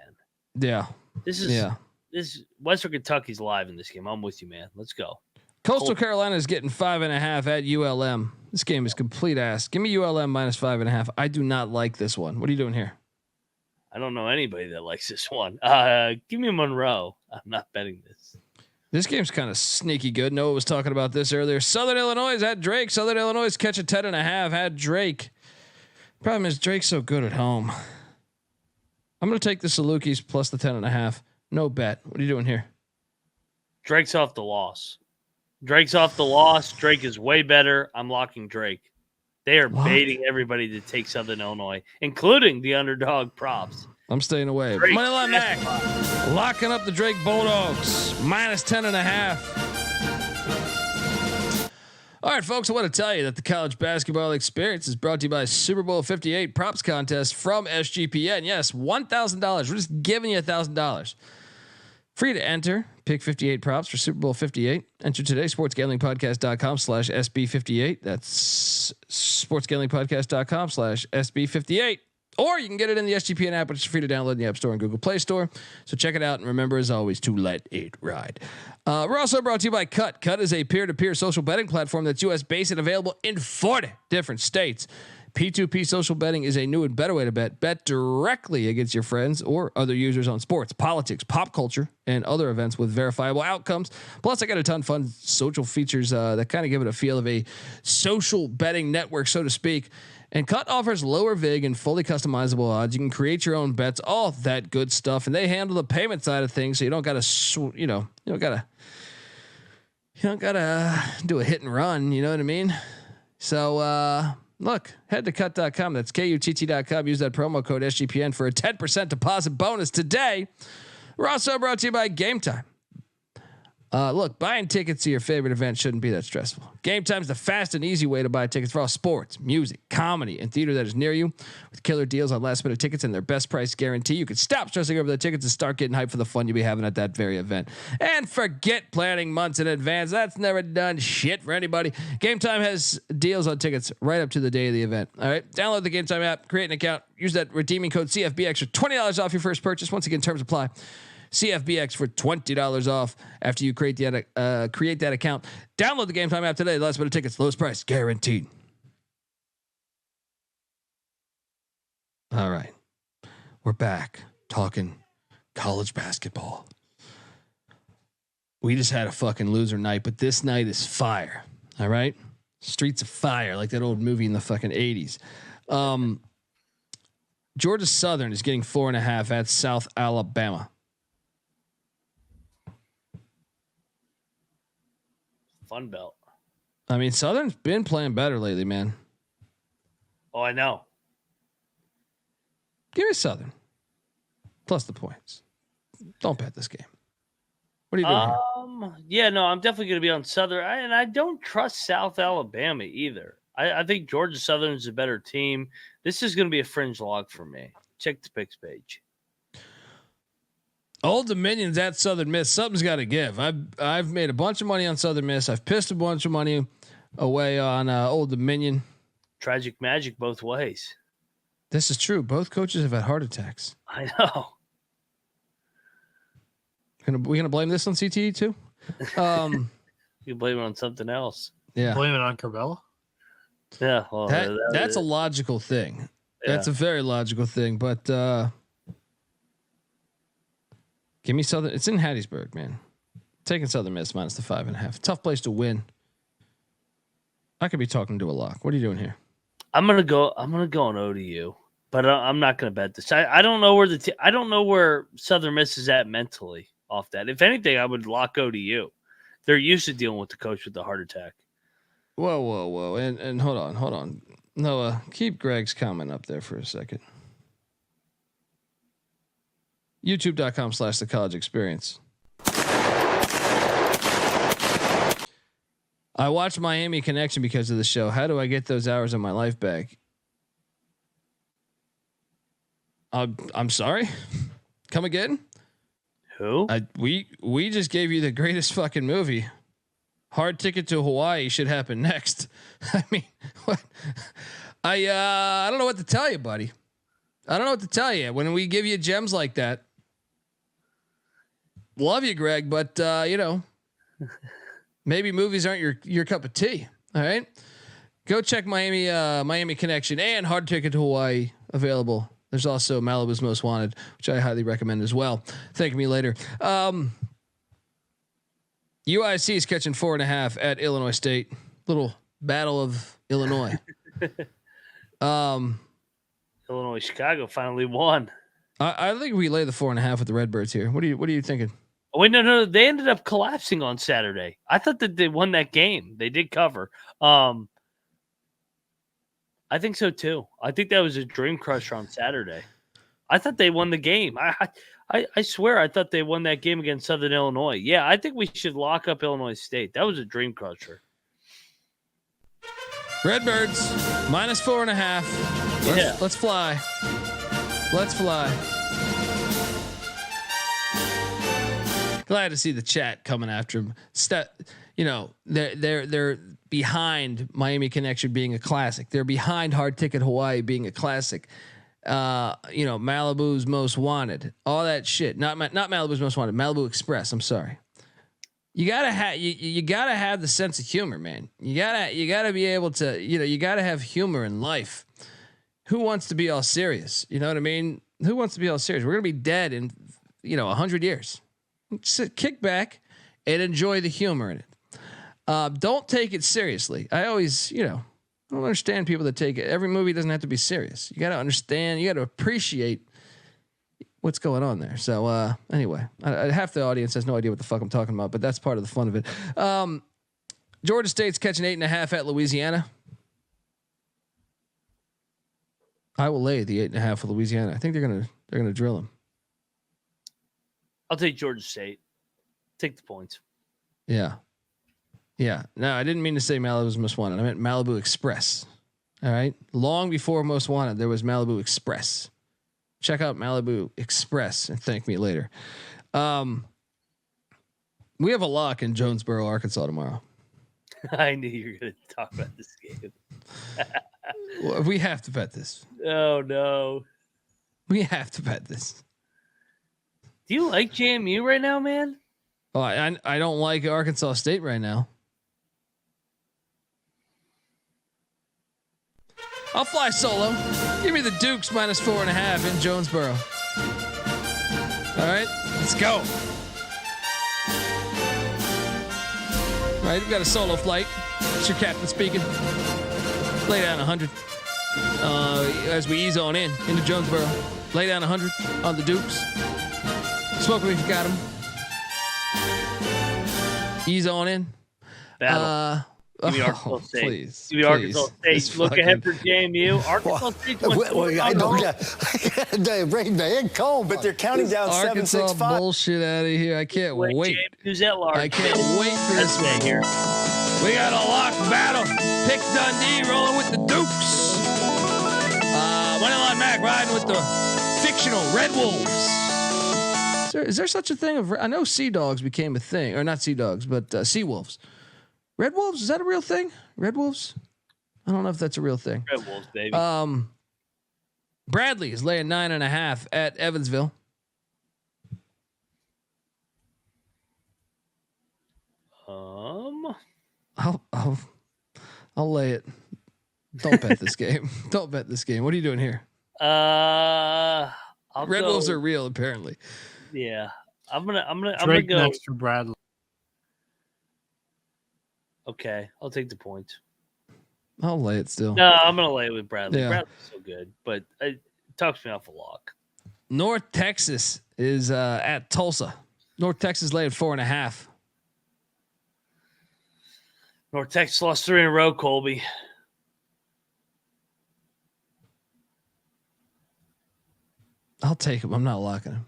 Yeah, This Western Kentucky's live in this game. I'm with you, man. Let's go. Coastal Carolina is getting 5.5 at ULM. This game is complete ass. Give me ULM minus 5.5. I do not like this one. What are you doing here? I don't know anybody that likes this one. Give me Monroe. I'm not betting this. This game's kind of sneaky good. Noah was talking about this earlier. Southern Illinois is at Drake. Southern Illinois catch a 10.5 at Drake. Problem is Drake's so good at home. I'm going to take the Salukis plus the 10.5. No bet. What are you doing here? Drake's off the loss. Drake is way better. I'm locking Drake. They are baiting everybody to take Southern Illinois, including the underdog props. I'm staying away. Drake, Moneyline Mac locking up the Drake Bulldogs minus 10.5. All right, folks, I want to tell you that the college basketball experience is brought to you by Super Bowl 58 props contest from SGPN. Yes, $1,000. We're just giving you $1,000. Free to enter. Pick 58 props for Super Bowl 58. Enter today, sportsgamblingpodcast.com/SB58. That's sportsgamblingpodcast.com/SB58. Or you can get it in the SGPN app, which is free to download in the App Store and Google Play Store. So check it out. And remember, as always, to let it ride. We're also brought to you by Cut. Cut is a peer-to-peer social betting platform that's US-based and available in 40 different states. P2P social betting is a new and better way to bet. Bet directly against your friends or other users on sports, politics, pop culture, and other events with verifiable outcomes. Plus, I got a ton of fun social features that kind of give it a feel of a social betting network, so to speak. And Cut offers lower vig and fully customizable odds. You can create your own bets, all that good stuff, and they handle the payment side of things, so you don't got to, you don't gotta do a hit and run. You know what I mean? So. Look, head to cut.com. That's KUTT.com. Use that promo code SGPN for a 10% deposit bonus today. We're also brought to you by Game Time. Look, buying tickets to your favorite event shouldn't be that stressful. Game Time is the fast and easy way to buy tickets for all sports, music, comedy, and theater that is near you. With killer deals on last minute tickets and their best price guarantee, you can stop stressing over the tickets and start getting hyped for the fun you'll be having at that very event. And forget planning months in advance. That's never done shit for anybody. Game Time has deals on tickets right up to the day of the event. All right, download the Game Time app, create an account, use that redeeming code CFBX for $20 off your first purchase. Once again, terms apply. CFBX for $20 off after you create that account. Download the Game Time app today. Last minute tickets, lowest price guaranteed. All right, we're back talking college basketball. We just had a fucking loser night, but this night is fire. All right, Streets of Fire, like that old movie in the fucking 80s. Georgia Southern is getting 4.5 at South Alabama. Fun Belt. I mean, Southern's been playing better lately, man. Oh, I know. Give me Southern plus the points. Don't bet this game. What are you doing here? Yeah, no, I'm definitely going to be on Southern, and I don't trust South Alabama either. I think Georgia Southern is a better team. This is going to be a fringe log for me. Check the picks page. Old Dominion's at Southern Miss. Something's got to give. I've made a bunch of money on Southern Miss. I've pissed a bunch of money away on Old Dominion. Tragic magic both ways. This is true. Both coaches have had heart attacks. I know. We gonna blame this on CTE too? You blame it on something else. Yeah. Blame it on Corbella. Yeah. Well, That's a logical thing. Yeah. That's a very logical thing. But give me Southern. It's in Hattiesburg, man. Taking Southern Miss minus the 5.5. Tough place to win. I could be talking to a lock. What are you doing here? I'm gonna go on ODU, but I'm not gonna bet this. I don't know where I don't know where Southern Miss is at mentally off that. If anything, I would lock ODU. They're used to dealing with the coach with the heart attack. Whoa. And hold on. Noah, keep Greg's comment up there for a second. YouTube.com/the college experience. I watched Miami Connection because of the show. How do I get those hours of my life back? I'm sorry. Come again? Who? We just gave you the greatest fucking movie. Hard Ticket to Hawaii should happen next. I mean, what? I don't know what to tell you, buddy. I don't know what to tell you when we give you gems like that. Love you, Greg, but maybe movies aren't your cup of tea. All right, go check Miami Connection and Hard Ticket to Hawaii available. There's also Malibu's Most Wanted, which I highly recommend as well. Thank me later. UIC is catching 4.5 at Illinois State. Little battle of Illinois. Illinois Chicago finally won. I think we lay the 4.5 with the Redbirds here. What are you thinking? Oh, wait, no. They ended up collapsing on Saturday. I thought that they won that game. They did cover. I think so too. I think that was a dream crusher on Saturday. I thought they won the game. I swear I thought they won that game against Southern Illinois. Yeah, I think we should lock up Illinois State. That was a dream crusher. Redbirds minus 4.5. Let's fly. Let's fly. Glad to see the chat coming after him. They're behind Miami Connection being a classic. They're behind Hard Ticket Hawaii being a classic. Malibu's Most Wanted, all that shit. Not Malibu's Most Wanted. Malibu Express. I'm sorry. You gotta have you gotta have the sense of humor, man. You gotta be able to. You gotta have humor in life. Who wants to be all serious? You know what I mean? Who wants to be all serious? We're gonna be dead in 100 years. Just kick back and enjoy the humor in it. Don't take it seriously. I always, I don't understand people that take it. Every movie doesn't have to be serious. You got to understand. You got to appreciate what's going on there. So anyway, half the audience has no idea what the fuck I'm talking about, but that's part of the fun of it. Georgia State's catching 8.5 at Louisiana. I will lay the 8.5 for Louisiana. I think they're gonna drill them. I'll take Georgia State. Take the points. Yeah. No, I didn't mean to say Malibu's Most Wanted. I meant Malibu Express. All right. Long before Most Wanted, there was Malibu Express. Check out Malibu Express and thank me later. We have a lock in Jonesboro, Arkansas tomorrow. I knew you were going to talk about this game. We have to bet this. Oh, no. We have to bet this. Do you like JMU right now, man? Oh, I don't like Arkansas State right now. I'll fly solo. Give me the Dukes minus 4.5 in Jonesboro. All right, let's go. All right, we've got a solo flight. It's your captain speaking. Lay down 100 as we ease on into Jonesboro. Lay down 100 on the Dukes. Smoke them if you got them. Ease on in. Battle. Give me Arkansas State. Please, Give me Arkansas please. State. Look ahead for JMU. Arkansas State. I don't they bring the egg cold, but they're counting down Arkansas 7-6-5. bullshit out of here. I can't wait. JMU's at large. I can't wait for this one. Here. We got a lock battle. Pick Dundee rolling with the Dukes. Moneyline Mac riding with the fictional Red Wolves. Is there such a thing of? I know Sea Dogs became a thing, or not Sea Dogs, but Sea Wolves. Red Wolves, is that a real thing? Red Wolves? I don't know if that's a real thing. Red Wolves, baby. Bradley is laying 9.5 at Evansville. I'll lay it. Don't bet this game. Don't bet this game. What are you doing here? Red Wolves are real, apparently. Yeah, I'm gonna go next for Bradley. Okay, I'll take the points. I'll lay it still. No, I'm gonna lay it with Bradley. Yeah. Bradley's so good, but it talks me off a lock. North Texas is at Tulsa. North Texas laying 4.5. North Texas lost 3 in a row, Colby. I'll take him. I'm not locking him.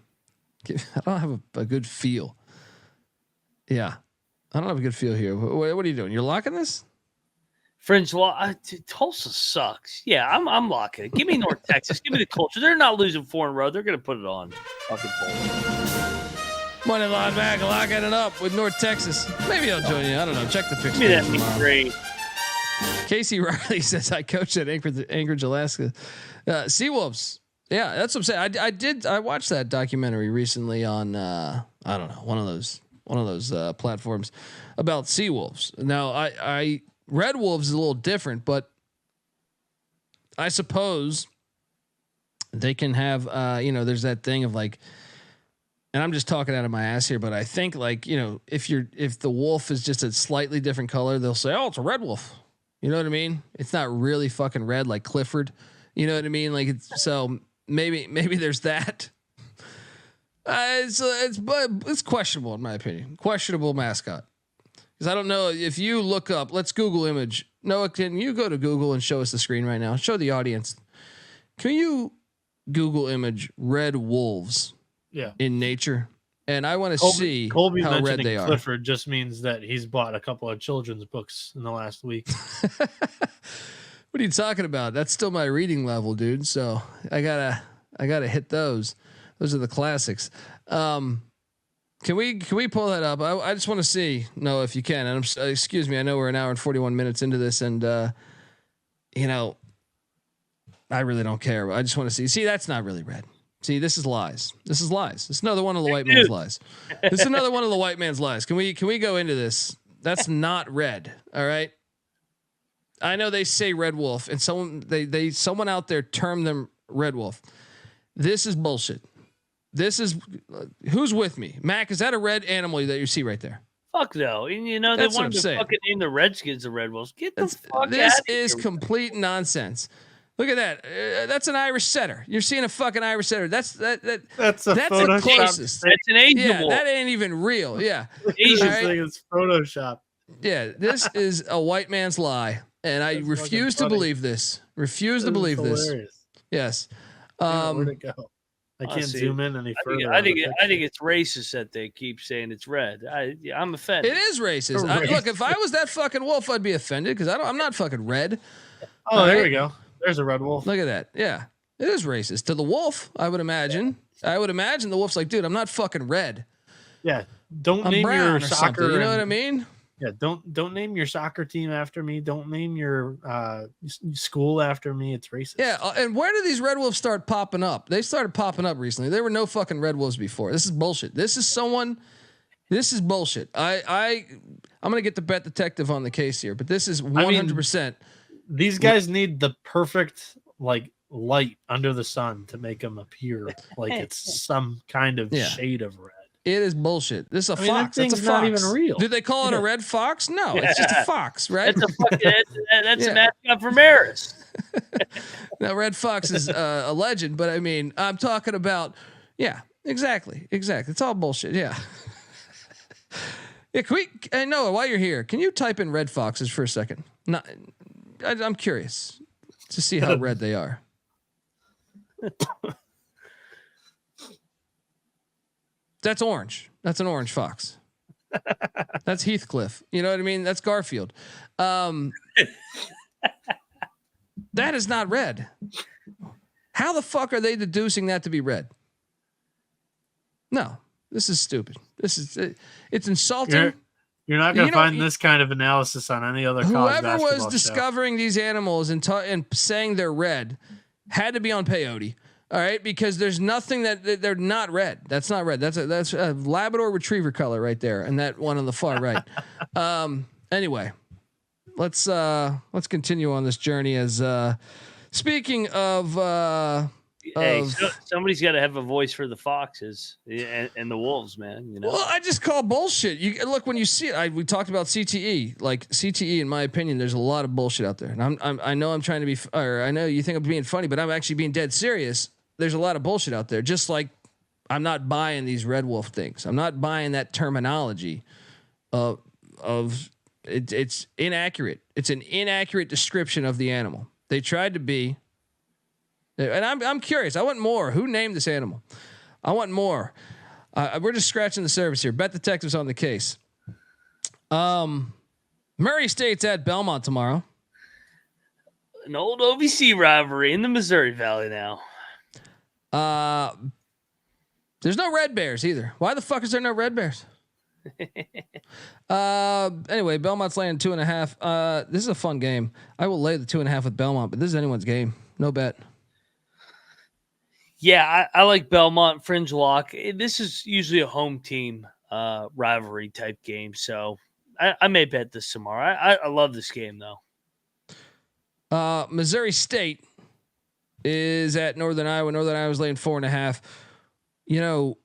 I don't have a good feel. Yeah. I don't have a good feel here. What are you doing? You're locking this? Fringe law. Tulsa sucks. Yeah, I'm locking it. Give me North Texas. Give me the culture. They're not losing 4 in a row. They're going to put it on. Fucking Money line back, locking it up with North Texas. Maybe I'll join you. I don't know. Check the picture. Give me that great. Keisei Riley says I coached at Anchorage, Alaska. Seawolves. Yeah, that's what I'm saying. I watched that documentary recently on I don't know, one of those platforms about Seawolves. Now I Red Wolves is a little different, but I suppose they can have there's that thing of like, and I'm just talking out of my ass here, but I think like, if the wolf is just a slightly different color, they'll say, oh, it's a red wolf. You know what I mean? It's not really fucking red like Clifford. You know what I mean? Like so maybe there's that. It's questionable in my opinion. Questionable mascot. Because I don't know if you look up. Let's Google image. Noah, can you go to Google and show us the screen right now? Show the audience. Can you Google image red wolves? Yeah. In nature, and I want to see Colby how red they are. Clifford just means that he's bought a couple of children's books in the last week. What are you talking about? That's still my reading level, dude. So I gotta hit those. Those are the classics. Can we pull that up? I just want to see. No, if you can. And excuse me. I know we're an hour and 41 minutes into this, and I really don't care. I just want to see. See, that's not really red. See, this is lies. This is lies. This is another one of the white man's lies. This is another one of the white man's lies. Can we go into this? That's not red. All right. I know they say red wolf, and someone out there termed them red wolf. This is bullshit. This is who's with me, Mac. Is that a red animal that you see right there? Fuck no. And they wanted to fucking name the Redskins the Red Wolves. Get the fuck out of here. This is complete nonsense. Look at that. That's an Irish setter. You're seeing a fucking Irish setter. That's the closest. That's an Asian wolf. That ain't even real. Yeah. Asian thing is Photoshop. Yeah. This is a white man's lie. And I refuse to believe this. Refuse to believe this. Yes. Where'd it go? I can't zoom in any further. I think it's racist that they keep saying it's red. I'm offended. It is racist. Look, if I was that fucking wolf, I'd be offended because I'm not fucking red. Oh, there we go. There's a red wolf. Look at that. Yeah. It is racist to the wolf. I would imagine. I would imagine the wolf's like, dude, I'm not fucking red. Yeah. Don't I'm name brown your or soccer. Something. You know what I mean? Yeah. Don't name your soccer team after me. Don't name your school after me. It's racist. Yeah. And where did these red wolves start popping up? They started popping up recently. There were no fucking red wolves before. This is bullshit. This is bullshit. I'm going to get the bet detective on the case here, but this is 100%. These guys need the perfect light under the sun to make them appear like it's some kind of shade of red. It is bullshit. This is a fox. That's a fox. Not even real. Did they call it a red fox? No, it's just a fox, right? That's a mascot for Maris. Now, red fox is a legend, but I mean, I'm talking about, exactly. It's all bullshit. Yeah. Yeah, can we? Noah, while you're here, can you type in red foxes for a second? I'm curious to see how red they are. That's orange. That's an orange fox. That's Heathcliff. You know what I mean? That's Garfield. That is not red. How the fuck are they deducing that to be red? No, this is stupid. It's insulting. You're not going to find this kind of analysis on any other college whoever was show. discovering these animals and saying they're red had to be on peyote. All right, because there's nothing that they're not red. That's not red. That's a Labrador Retriever color right there, and that one on the far right. Anyway, let's continue on this journey. As speaking of, somebody's got to have a voice for the Foxes and the Wolves, man. You know. Well, I just call bullshit. You look when you see it. We talked about CTE. Like CTE, in my opinion, there's a lot of bullshit out there, and I know I'm trying to be, or I know you think I'm being funny, but I'm actually being dead serious. There's a lot of bullshit out there. Just like I'm not buying these Red Wolf things. I'm not buying that terminology of it's inaccurate. It's an inaccurate description of the animal. They tried to be, and I'm curious. I want more. Who named this animal? I want more. We're just scratching the surface here. Bet Detective's on the case. Murray State's at Belmont tomorrow. An old OVC rivalry in the Missouri Valley now. There's no Red Bears either. Why the fuck is there no Red Bears? Anyway, Belmont's laying 2.5. This is a fun game. I will lay the 2.5 with Belmont, but this is anyone's game. No bet. Yeah, I like Belmont fringe lock. This is usually a home team rivalry type game, so I may bet this tomorrow. I love this game though. Missouri State is at Northern Iowa. Northern Iowa's laying 4.5. You know,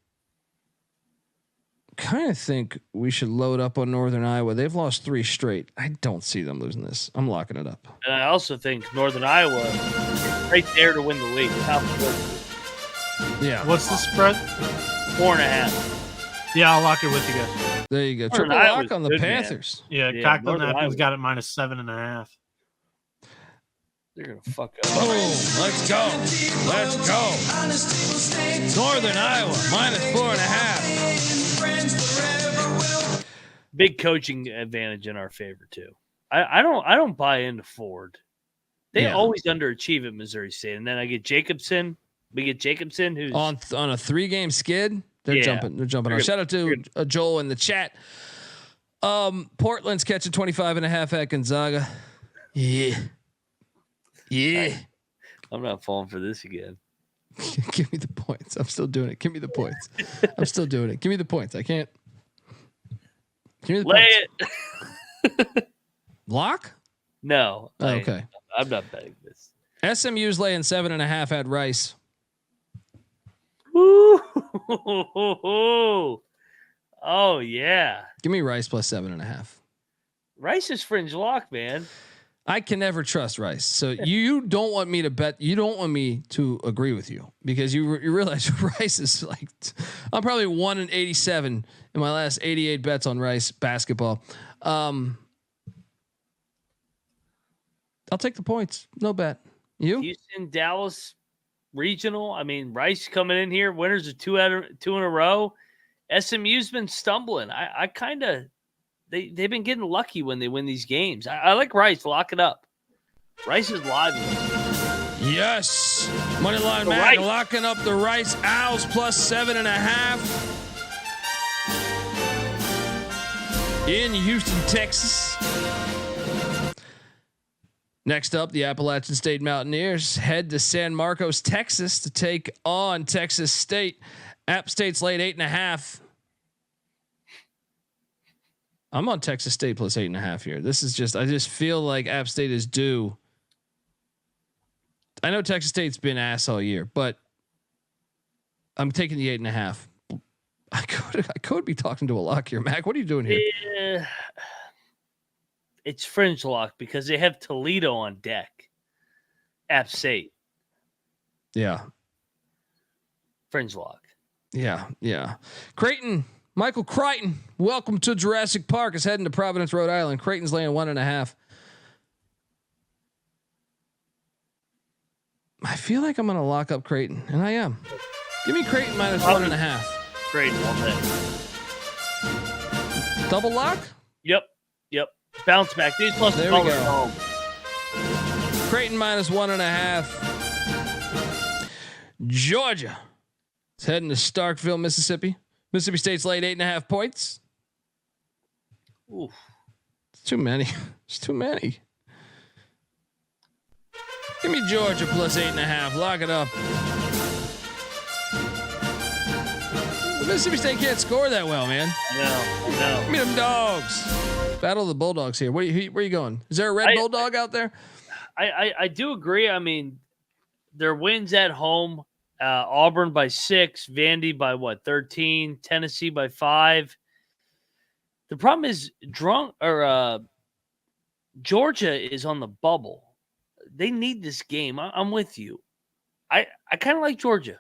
kind of think we should load up on Northern Iowa. They've lost 3 straight. I don't see them losing this. I'm locking it up. And I also think Northern Iowa is right there to win the league. Yeah. What's the spread? 4.5. Yeah, I'll lock it with you guys. There you go. Northern Triple Iowa's lock on the good, Panthers. Yeah, Cocktail Napkin's got it -7.5. They're gonna fuck up. Boom. Let's go. Let's go. Northern Iowa -4.5. Big coaching advantage in our favor too. I don't buy into Ford. They always underachieve at Missouri State, and then I get Jacobson. We get Jacobson, who's on a 3-game skid. They're jumping. They're jumping on. Shout out to Joel in the chat. Portland's catching 25.5 at Gonzaga. Yeah. I'm not falling for this again. Give me the points. I'm still doing it. Give me the points. I'm still doing it. Give me the points. I can't. Give me the Lay points. it. Lock? No. Oh, okay. I'm not betting this. SMU's laying 7.5 at Rice. Woo! Oh yeah. Give me Rice plus 7.5. Rice is fringe lock, man. I can never trust Rice. So you don't want me to bet. You don't want me to agree with you because you realize Rice is like, I'm probably 1-87 in my last 88 bets on Rice basketball. I'll take the points. No bet. You? Houston, Dallas, regional. I mean, Rice coming in here. Winners of 2 in a row. SMU's been stumbling. I kind of. They've been getting lucky when they win these games. I like Rice. Lock it up. Rice is live. Yes. Moneyline Mac locking up the Rice Owls plus 7.5 in Houston, Texas. Next up, the Appalachian State Mountaineers head to San Marcos, Texas to take on Texas State. App State's laid 8.5. I'm on Texas State plus 8.5 here. This is just, I just feel like App State is due. I know Texas State's been ass all year, but I'm taking the 8.5. I could be talking to a lock here. Mac, what are you doing here? Yeah. It's fringe lock because they have Toledo on deck. App State. Yeah. Fringe lock. Yeah. Creighton Michael Crichton, welcome to Jurassic Park, is heading to Providence, Rhode Island. Creighton's laying 1.5. I feel like I'm going to lock up Creighton, and I am. Give me Creighton minus 1.5. Creighton all day. Double lock? Yep. Bounce back. These plus there we go. Home. Creighton minus 1.5. Georgia is heading to Starkville, Mississippi. Mississippi State's laid 8.5 points. Oof. It's too many. It's too many. Give me Georgia plus 8.5. Lock it up. Mississippi State can't score that well, man. No. Give me them dogs. Battle of the Bulldogs here. Where you going? Is there a red bulldog out there? I do agree. I mean, their wins at home. Auburn by 6, Vandy by 13, Tennessee by 5. The problem is Georgia is on the bubble. They need this game. I'm with you. I kind of like Georgia,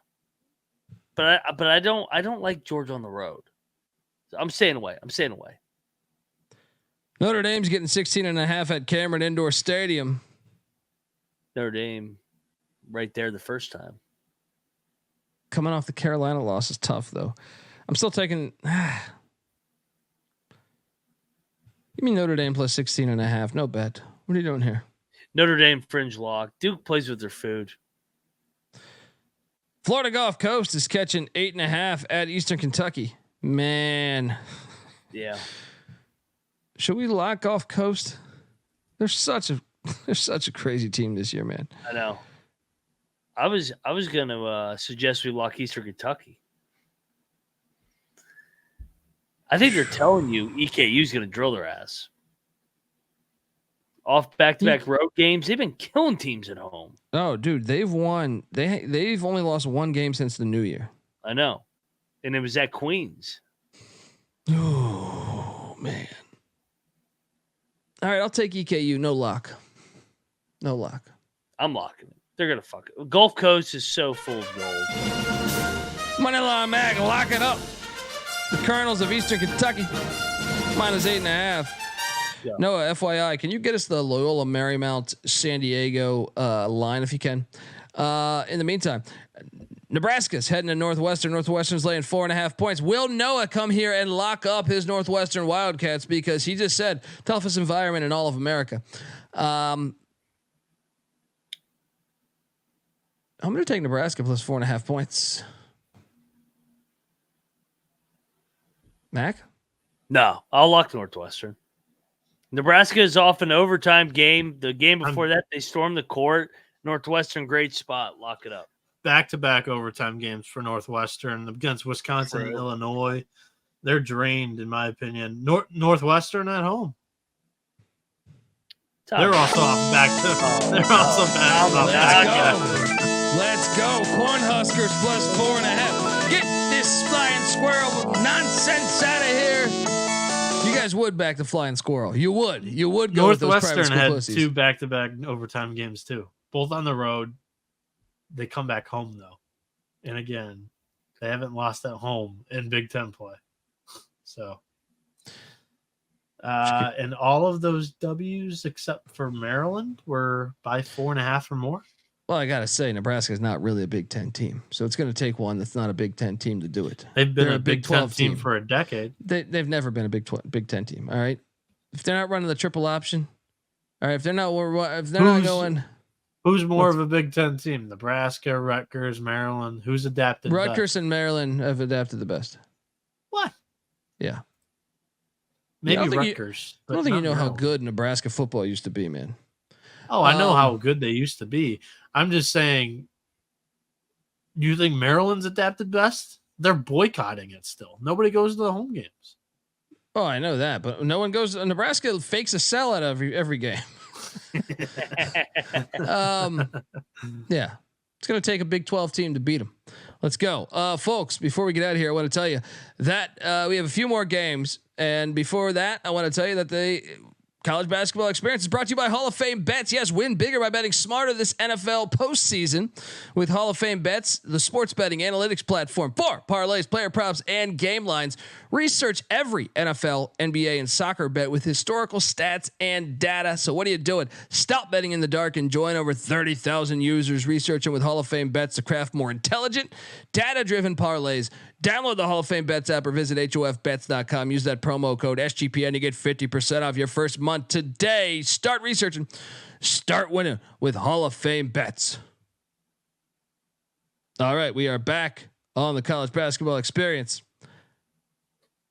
but I don't like Georgia on the road. I'm staying away. Notre Dame's getting 16.5 at Cameron Indoor Stadium. Notre Dame, right there the first time. Coming off the Carolina loss is tough, though. I'm still taking. Give me Notre Dame plus 16.5. No bet. What are you doing here? Notre Dame fringe lock. Duke plays with their food. Florida Gulf Coast is catching 8.5 at Eastern Kentucky. Man. Yeah. Should we lock Gulf Coast? They're such a crazy team this year, man. I know. I was gonna suggest we lock Eastern Kentucky. I think they're telling you EKU's gonna drill their ass. Off back-to-back road games, they've been killing teams at home. Oh, dude, they've won. They've only lost one game since the new year. I know, and it was at Queens. Oh man! All right, I'll take EKU. No lock. I'm locking it. They're gonna fuck it. Gulf Coast is so full of gold. Moneyline Mag, lock it up. The Colonels of Eastern Kentucky minus 8.5. Yeah. Noah, FYI, can you get us the Loyola Marymount San Diego line if you can? In the meantime, Nebraska's heading to Northwestern. Northwestern's laying 4.5 points. Will Noah come here and lock up his Northwestern Wildcats because he just said toughest environment in all of America? I'm going to take Nebraska plus 4.5 points. Mac? No, I'll lock Northwestern. Nebraska is off an overtime game. The game before that, they stormed the court. Northwestern, great spot. Lock it up. Back-to-back overtime games for Northwestern against Wisconsin and Illinois. They're drained, in my opinion. Northwestern at home. They're also off back. They're also back. Let's go. Cornhuskers plus 4.5. Get this flying squirrel nonsense out of here. You guys would back the flying squirrel. You would go with those private school had pussies. 2 back-to-back overtime games too. Both on the road. They come back home though. And again, they haven't lost at home in Big Ten play. So and all of those W's except for Maryland were by 4.5 or more. Well, I gotta say, Nebraska is not really a Big Ten team, so it's going to take one that's not a Big Ten team to do it. They've been a Big 12 team for a decade. They've never been a Big Ten team. All right, if they're not running the triple option, all right, if they're not going, who's more of a Big Ten team? Nebraska, Rutgers, Maryland. Who's adapted? Rutgers best? and Maryland have adapted the best. What? Yeah, maybe yeah, Rutgers. I don't think you know how good Nebraska football used to be, man. Oh, I know how good they used to be. I'm just saying, you think Maryland's adapted best? They're boycotting it still. Nobody goes to the home games. Oh, I know that, but no one goes. Nebraska fakes a sellout every game. Yeah, it's going to take a Big 12 team to beat them. Let's go, folks. Before we get out of here, I want to tell you that we have a few more games, and before that, I want to tell you that College basketball experience is brought to you by Hall of Fame Bets. Yes, win bigger by betting smarter this NFL postseason with Hall of Fame Bets, the sports betting analytics platform for parlays, player props, and game lines. Research every NFL, NBA, and soccer bet with historical stats and data. So what are you doing? Stop betting in the dark and join over 30,000 users researching with Hall of Fame Bets to craft more intelligent, data-driven parlays. Download the Hall of Fame Bets app or visit hofbets.com. Use that promo code SGPN to get 50% off your first month today. Start researching, start winning with Hall of Fame Bets. All right, we are back on the college basketball experience.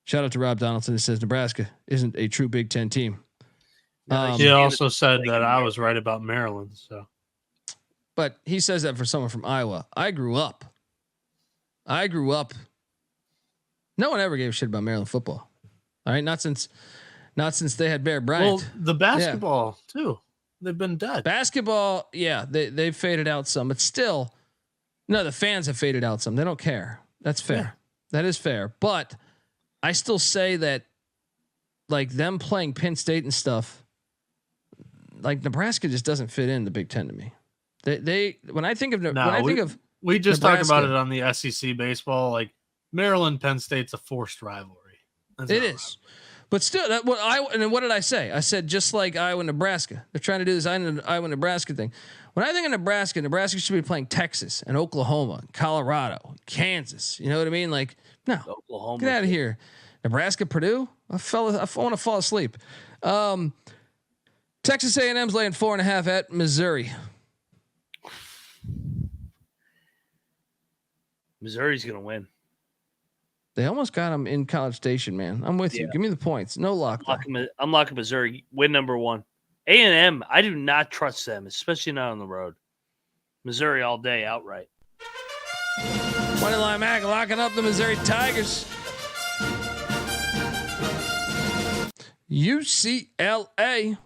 Shout out to Rob Donaldson who says Nebraska isn't a true Big Ten team. He also said that I was right about Maryland. So, but he says that for someone from Iowa. I grew up. No one ever gave a shit about Maryland football. All right, not since they had Bear Bryant. Well, the basketball too. They've been dead. Basketball, yeah, they've faded out some, but still, no, the fans have faded out some. They don't care. That's fair. Yeah. That is fair. But I still say that, like them playing Penn State and stuff, like Nebraska just doesn't fit in the Big Ten to me. They when I think of we just Nebraska, talked about it on the SEC baseball. Like Maryland, Penn State's a forced rivalry. It is, but still, what did I say? I said just like Iowa, Nebraska. They're trying to do this Iowa, Nebraska thing. When I think of Nebraska should be playing Texas and Oklahoma, and Colorado, Kansas. You know what I mean? Like, no, Oklahoma, get out of here. Nebraska, Purdue. I want to fall asleep. Texas A&M's laying 4.5 at Missouri. Missouri's going to win. They almost got him in College Station, man. I'm with you. Give me the points. No lock. I'm locking Missouri. Win number 1. A&M, I do not trust them, especially not on the road. Missouri all day, outright. Moneyline Mac locking up the Missouri Tigers. UCLA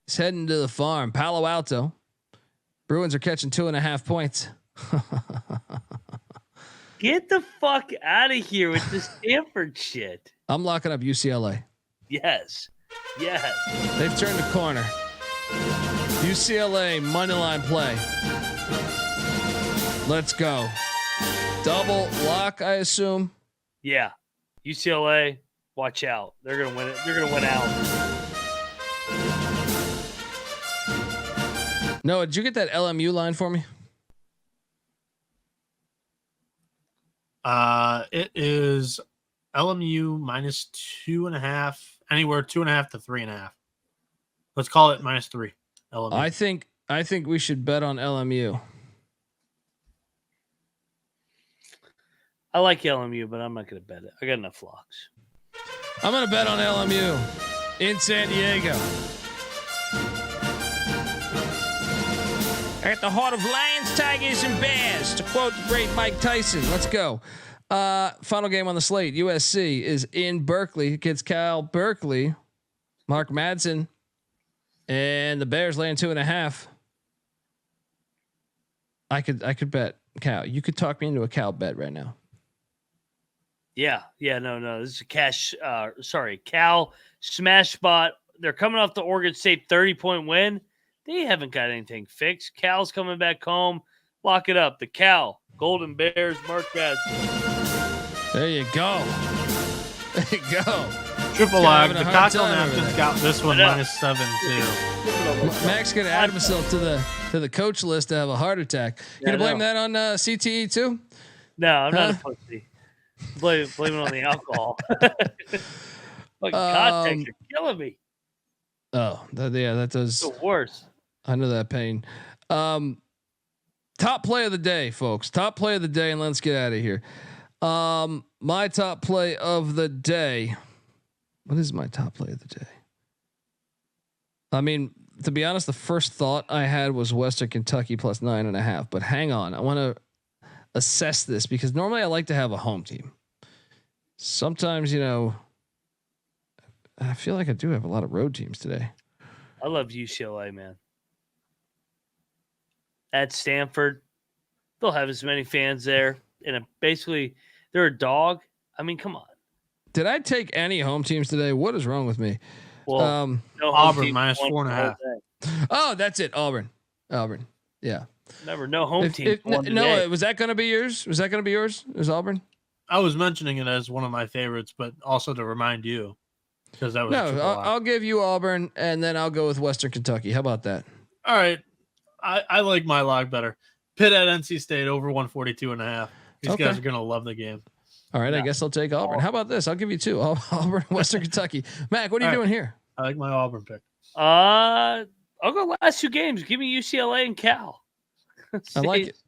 is heading to the farm. Palo Alto. Bruins are catching 2.5 points. Get the fuck out of here with this Stanford shit. I'm locking up UCLA. Yes. They've turned the corner. UCLA moneyline play. Let's go. Double lock, I assume. Yeah. UCLA, watch out. They're going to win it. They're going to win out. Noah, did you get that LMU line for me? It is LMU -2.5, anywhere 2.5 to 3.5. Let's call it -3. LMU. I think we should bet on LMU. I like LMU, but I'm not going to bet it. I got enough locks. I'm going to bet on LMU in San Diego. At the heart of lions, tigers, and bears, to quote the great Mike Tyson. Let's go. Final game on the slate. USC is in Berkeley against Cal Berkeley. Mark Madsen and the Bears laying 2.5. I could bet Cal. You could talk me into a Cal bet right now. Yeah. No. This is a Cal smash spot. They're coming off the Oregon State 30-point win. They haven't got anything fixed. Cal's coming back home. Lock it up. The Cal Golden Bears, Mark Madsen. There you go. Triple log. The Taco Napkins got this one -7 too. Max gonna add himself to the coach list to have a heart attack. You gonna blame that on CTE too? No, I'm not a pussy. Blame it on the alcohol. Fucking contacts are killing me. Oh, that does the worst. I know that pain. Top play of the day, folks. Top play of the day, and let's get out of here. My top play of the day. What is my top play of the day? I mean, to be honest, the first thought I had was Western Kentucky plus 9.5. But hang on, I want to assess this because normally I like to have a home team. Sometimes, I feel like I do have a lot of road teams today. I love UCLA, man. At Stanford, they'll have as many fans there, and basically they're a dog. I mean, come on. Did I take any home teams today? What is wrong with me? Well, no Auburn team minus won 4.5. the whole day. Oh, that's it. Auburn. Yeah. Never no home team. No, was that going to be yours? Was that going to be yours? It was Auburn? I was mentioning it as one of my favorites, but also to remind you because that was No, I'll give you Auburn, and then I'll go with Western Kentucky. How about that? All right. I like my lock better. Pitt at NC State over 142.5. These Okay. guys are going to love the game. All right, I guess I'll take Auburn. How about this? I'll give you two. Auburn, Western Kentucky. Mac, what are you doing here? I like my Auburn pick. I'll go last 2 games. Give me UCLA and Cal. I like it.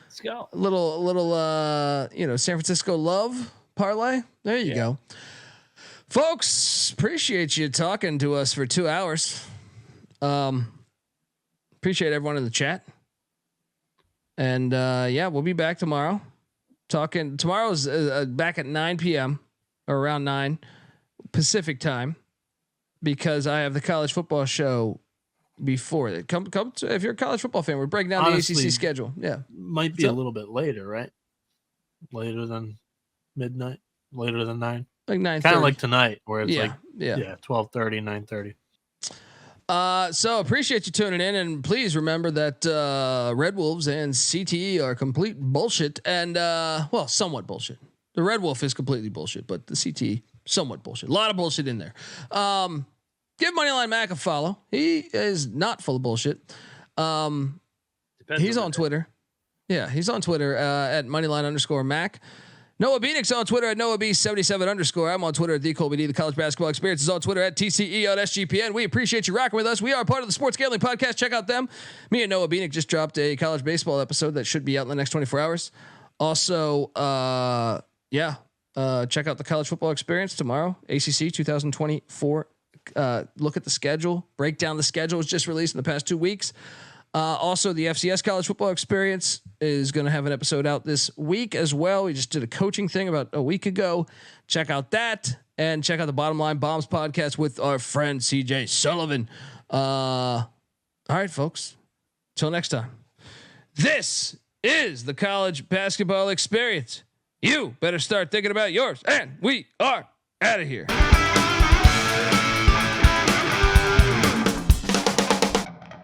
Let's go. A little San Francisco love parlay. There you go. Folks, appreciate you talking to us for 2 hours. Appreciate everyone in the chat. And we'll be back tomorrow. Tomorrow's back at 9 p.m. or around 9 Pacific time, because I have the college football show before it. Come to, if you're a college football fan, we're breaking down Honestly, the ACC schedule. Yeah. Might be a little bit later, right? Later than midnight, later than 9. Like 9:30. Kind of like tonight where it's 12:30, 9:30. So appreciate you tuning in, and please remember that Red Wolves and CTE are complete bullshit, and somewhat bullshit. The Red Wolf is completely bullshit, but the CTE somewhat bullshit. A lot of bullshit in there. Give Moneyline Mac a follow. He is not full of bullshit. He's on Twitter. Yeah, he's on Twitter at Moneyline_Mac. Noah Bieniek's on Twitter at NoahB77_. I'm on Twitter at TheColbyD. The College Basketball Experience is on Twitter at TCE on SGPN. We appreciate you rocking with us. We are part of the Sports Gambling Podcast. Check out them. Me and Noah Bieniek just dropped a college baseball episode that should be out in the next 24 hours. Also, check out the College Football Experience tomorrow. ACC 2024. Look at the schedule. Break down the schedule. It's just released in the past 2 weeks. Also, the FCS College Football Experience is going to have an episode out this week as well. We just did a coaching thing about a week ago. Check out that, and check out the Bottom Line Bombs podcast with our friend CJ Sullivan. All right, folks. Till next time. This is the College Basketball Experience. You better start thinking about yours, and we are out of here.